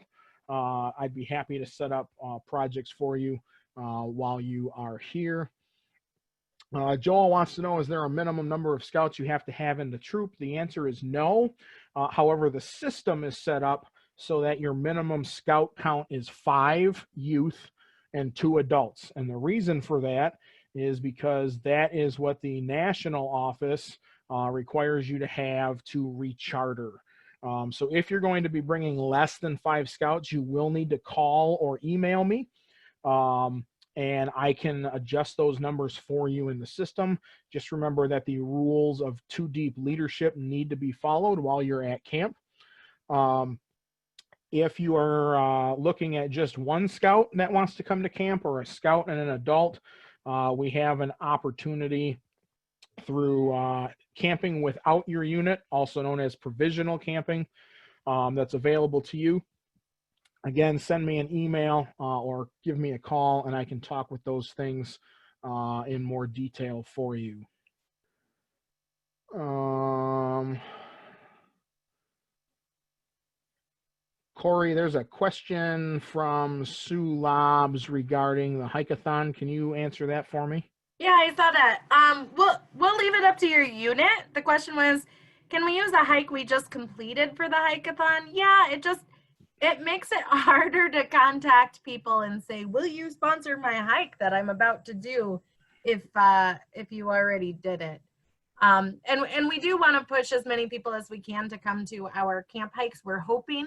I'd be happy to set up projects for you while you are here. Joel wants to know, is there a minimum number of scouts you have to have in the troop? The answer is no. However, the system is set up so that your minimum scout count is 5 youth and 2 adults. And the reason for that is because that is what the national office requires you to have to recharter. So if you're going to be bringing less than 5 scouts, you will need to call or email me. And I can adjust those numbers for you in the system. Just remember that the rules of 2 deep leadership need to be followed while you're at camp. If you are looking at just 1 scout that wants to come to camp, or a scout and an adult, we have an opportunity through camping without your unit, also known as provisional camping, that's available to you. Again, send me an email or give me a call, and I can talk with those things in more detail for you. Corey, there's a question from Sue Lobbs regarding the hike-a-thon. Can you answer that for me? Yeah, I saw that. We'll leave it up to your unit. The question was, can we use a hike we just completed for the hike-a-thon? Yeah, it makes it harder to contact people and say, will you sponsor my hike that I'm about to do if you already did it. And we do want to push as many people as we can to come to our camp hikes. We're hoping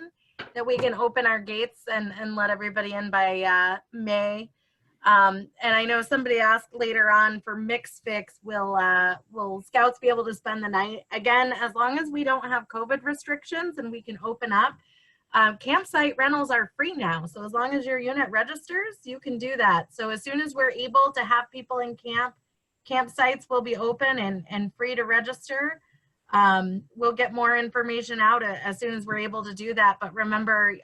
that we can open our gates and let everybody in by May. And I know somebody asked later on for Mix Fix, will scouts be able to spend the night? Again, as long as we don't have COVID restrictions and we can open up, campsite rentals are free now. So as long as your unit registers, you can do that. So as soon as we're able to have people in camp, campsites will be open and free to register. We'll get more information out as soon as we're able to do that. But remember,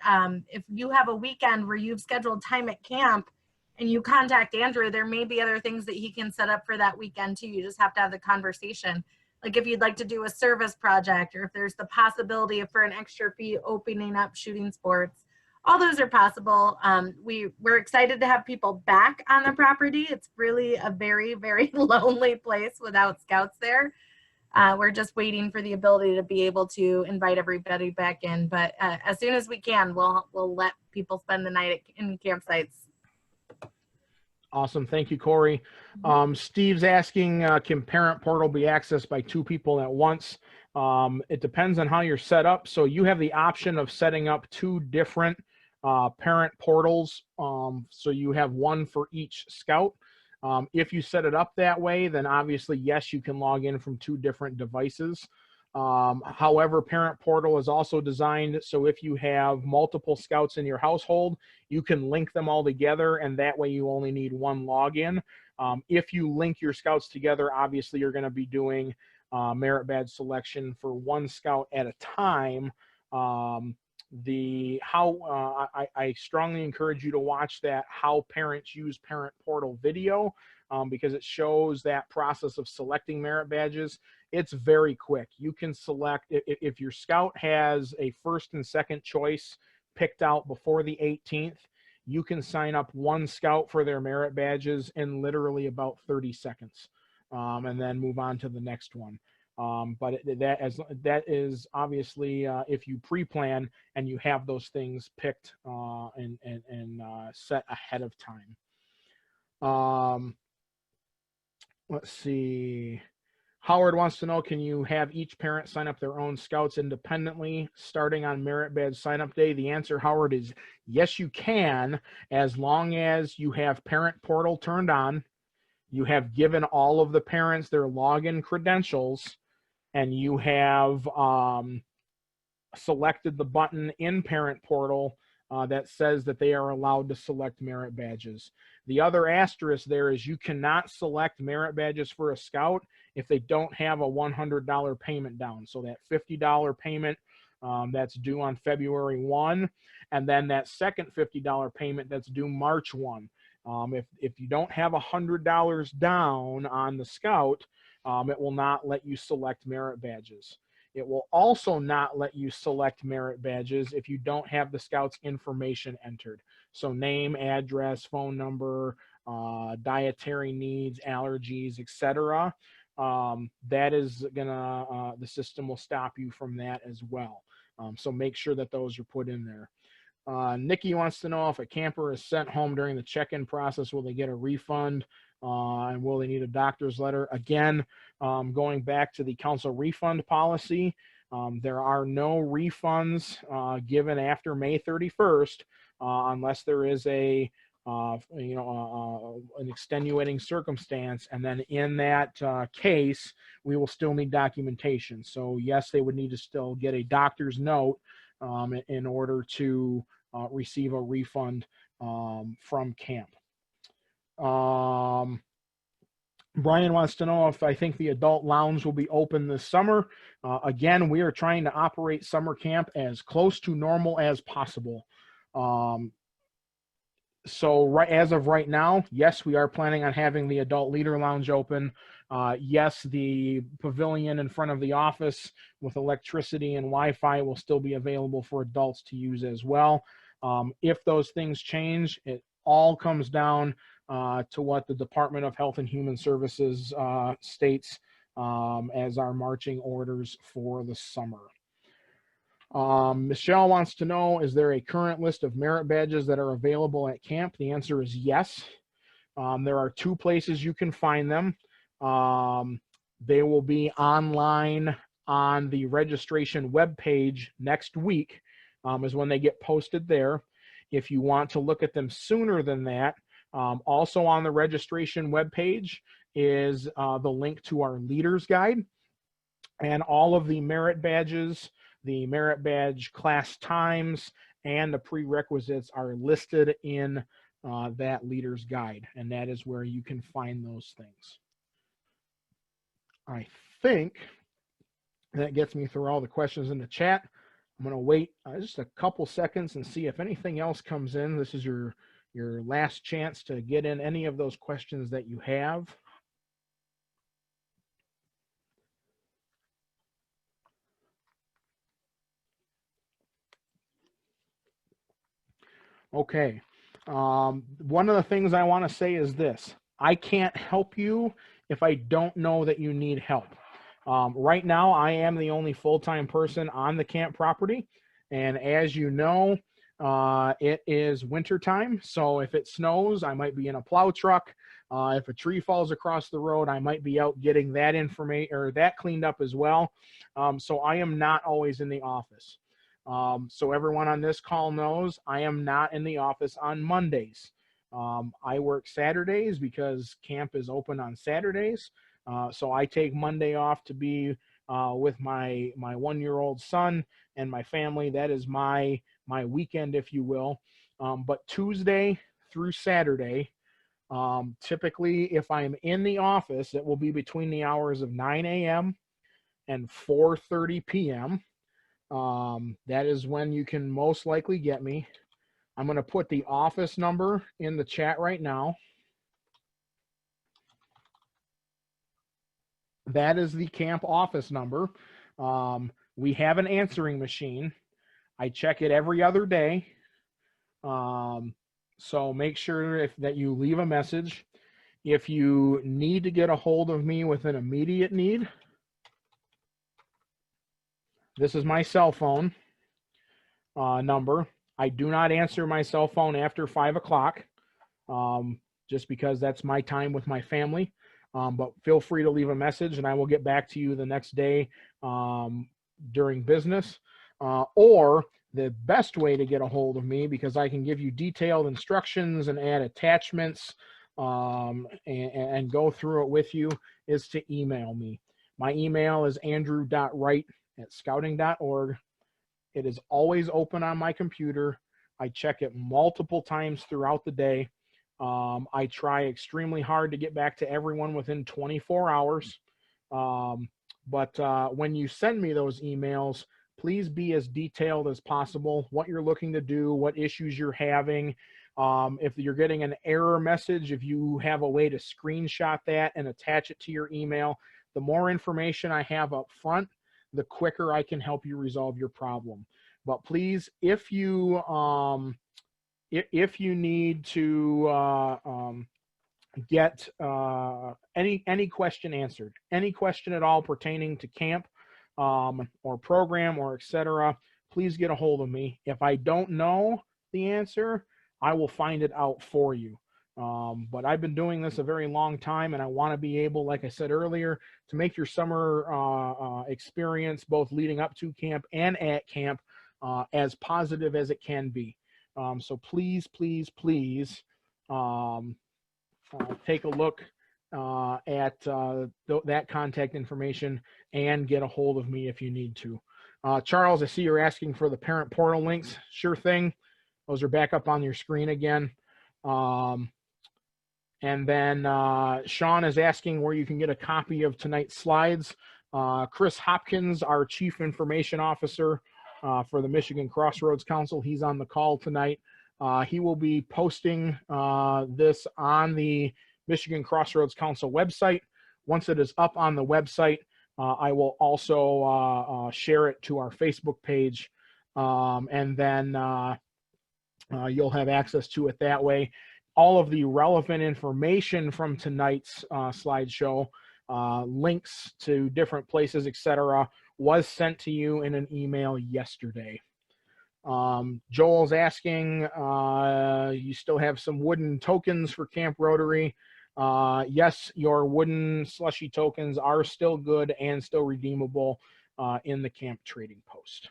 if you have a weekend where you've scheduled time at camp and you contact Andrew, there may be other things that he can set up for that weekend too. You just have to have the conversation. Like if you'd like to do a service project, or if there's the possibility for an extra fee opening up shooting sports, all those are possible. We're excited to have people back on the property. It's really a very, very lonely place without scouts there. We're just waiting for the ability to be able to invite everybody back in. But as soon as we can, we'll let people spend the night in campsites. Awesome. Thank you, Corey. Steve's asking, can parent portal be accessed by 2 people at once? It depends on how you're set up. So you have the option of setting up 2 different parent portals. So you have one for each scout. If you set it up that way, then obviously, yes, you can log in from 2 different devices. However, parent portal is also designed so if you have multiple scouts in your household, you can link them all together, and that way you only need 1 login. If you link your scouts together, obviously you're going to be doing merit badge selection for 1 scout at a time. I strongly encourage you to watch that How Parents Use Parent Portal video, because it shows that process of selecting merit badges. It's very quick. You can select, if your scout has a first and second choice picked out before the 18th, you can sign up 1 scout for their merit badges in literally about 30 seconds, and then move on to the next one. But that is obviously if you pre-plan and you have those things picked and set ahead of time. Let's see. Howard wants to know, can you have each parent sign up their own scouts independently starting on merit badge sign up day? The answer, Howard, is yes, you can, as long as you have parent portal turned on, you have given all of the parents their login credentials, and you have selected the button in parent portal that says that they are allowed to select merit badges. The other asterisk there is you cannot select merit badges for a scout if they don't have a $100 payment down. So that $50 payment that's due on February 1, and then that second $50 payment that's due March 1. If you don't have $100 down on the scout, it will not let you select merit badges. It will also not let you select merit badges if you don't have the scout's information entered. So name, address, phone number, dietary needs, allergies, etc. That is gonna, the system will stop you from that as well. So make sure that those are put in there. Nikki wants to know, if a camper is sent home during the check-in process, will they get a refund? And will they need a doctor's letter? Again, going back to the council refund policy, there are no refunds given after May 31st unless there is an extenuating circumstance. And then in that case, we will still need documentation. So yes, they would need to still get a doctor's note in order to receive a refund from camp. Brian wants to know if I think the adult lounge will be open this summer. Again, we are trying to operate summer camp as close to normal as possible. So as of right now, yes, we are planning on having the adult leader lounge open. Yes, the pavilion in front of the office with electricity and Wi-Fi will still be available for adults to use as well. If those things change, it all comes down to what the Department of Health and Human Services states as our marching orders for the summer. Michelle wants to know, is there a current list of merit badges that are available at camp? The answer is yes. There are 2 places you can find them. They will be online on the registration webpage next week, is when they get posted there. If you want to look at them sooner than that, also on the registration webpage is the link to our leaders guide, and all of the merit badges, the merit badge class times, and the prerequisites are listed in that leaders guide, and that is where you can find those things. I think that gets me through all the questions in the chat. I'm going to wait just a couple seconds and see if anything else comes in. This is your last chance to get in any of those questions that you have. Okay. One of the things I want to say is this: I can't help you if I don't know that you need help. Right now, I am the only full-time person on the camp property. And as you know, it is winter time. So if it snows, I might be in a plow truck. If a tree falls across the road, I might be out getting that information or that cleaned up as well. So I am not always in the office. So everyone on this call knows I am not in the office on Mondays. I work Saturdays because camp is open on Saturdays. So I take Monday off to be with my 1-year-old son and my family. That is my weekend, if you will. But Tuesday through Saturday, typically if I'm in the office, it will be between the hours of 9 a.m. and 4:30 p.m. That is when you can most likely get me. I'm going to put the office number in the chat right now. That is the camp office number. We have an answering machine. I check it every other day. So make sure that you leave a message. If you need to get a hold of me with an immediate need, this is my cell phone number. I do not answer my cell phone after 5 o'clock, just because that's my time with my family. But feel free to leave a message and I will get back to you the next day during business. Or the best way to get a hold of me, because I can give you detailed instructions and add attachments and go through it with you, is to email me. My email is andrew.wright@scouting.org. It is always open on my computer. I check it multiple times throughout the day. I try extremely hard to get back to everyone within 24 hours. But when you send me those emails, please be as detailed as possible, what you're looking to do, what issues you're having. If you're getting an error message, if you have a way to screenshot that and attach it to your email, the more information I have up front, the quicker I can help you resolve your problem. But please, if you need to get any question answered, any question at all pertaining to camp or program or etc., please get a hold of me. If I don't know the answer, I will find it out for you. But I've been doing this a very long time, and I want to be able, like I said earlier, to make your summer experience, both leading up to camp and at camp, as positive as it can be. So please, please, please take a look at that contact information and get a hold of me if you need to. Charles, I see you're asking for the parent portal links. Sure thing. Those are back up on your screen again. And then Sean is asking where you can get a copy of tonight's slides. Chris Hopkins, our Chief Information Officer for the Michigan Crossroads Council, he's on the call tonight. He will be posting this on the Michigan Crossroads Council website. Once it is up on the website, I will also share it to our Facebook page, and then you'll have access to it that way. All of the relevant information from tonight's slideshow, links to different places, etc., was sent to you in an email yesterday. Joel's asking, you still have some wooden tokens for Camp Rotary. Yes, your wooden slushy tokens are still good and still redeemable in the camp trading post.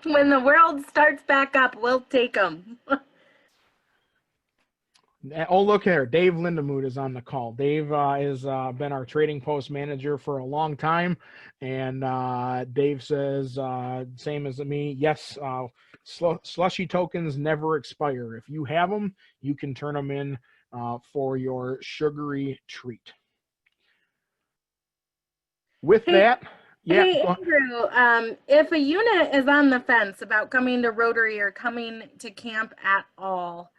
When the world starts back up, we'll take them. Oh, look here. Dave Lindemood is on the call. Dave has been our trading post manager for a long time. And Dave says, same as me, yes, slushy tokens never expire. If you have them, you can turn them in for your sugary treat. With that, yeah. Hey, Andrew, if a unit is on the fence about coming to Rotary or coming to camp at all,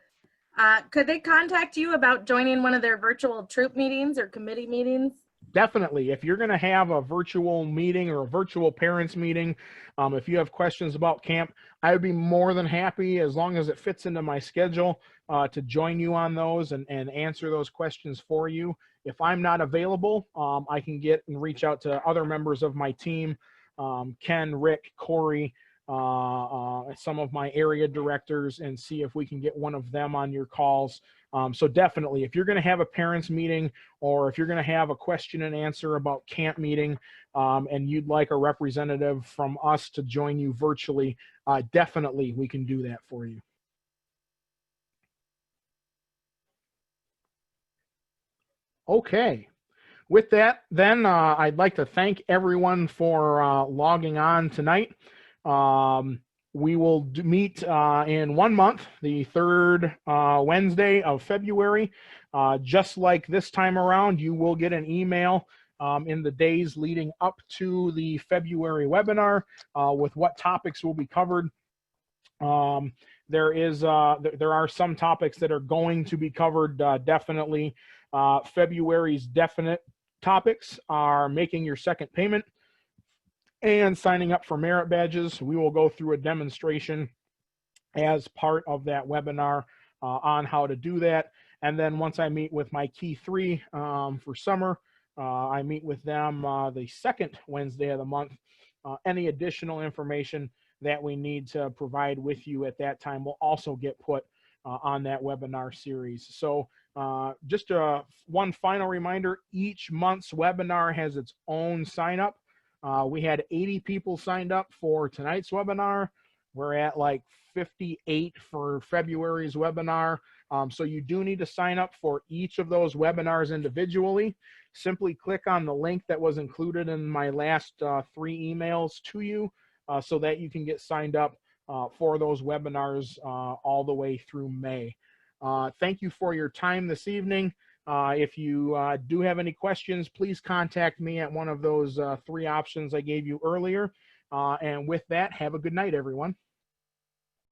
could they contact you about joining one of their virtual troop meetings or committee meetings? Definitely. If you're going to have a virtual meeting or a virtual parents meeting, if you have questions about camp, I would be more than happy, as long as it fits into my schedule, to join you on those and answer those questions for you. If I'm not available, I can get and reach out to other members of my team, Ken, Rick, Corey, some of my area directors, and see if we can get one of them on your calls. So definitely, if you're going to have a parents meeting, or if you're going to have a question and answer about camp meeting, and you'd like a representative from us to join you virtually, definitely we can do that for you. Okay. With that, then, I'd like to thank everyone for logging on tonight. We will meet in 1 month, the third Wednesday of February. Just like this time around, you will get an email in the days leading up to the February webinar with what topics will be covered. There are some topics that are going to be covered definitely. February's definite topics are making your second payment and signing up for merit badges. We will go through a demonstration as part of that webinar on how to do that. And then once I meet with my key three for summer, I meet with them the second Wednesday of the month. Any additional information that we need to provide with you at that time will also get put on that webinar series. So just one final reminder, each month's webinar has its own sign up. We had 80 people signed up for tonight's webinar. We're at like 58 for February's webinar. So you do need to sign up for each of those webinars individually. Simply click on the link that was included in my last 3 emails to you so that you can get signed up for those webinars all the way through May. Thank you for your time this evening. If you do have any questions, please contact me at one of those 3 options I gave you earlier. And with that, have a good night, everyone.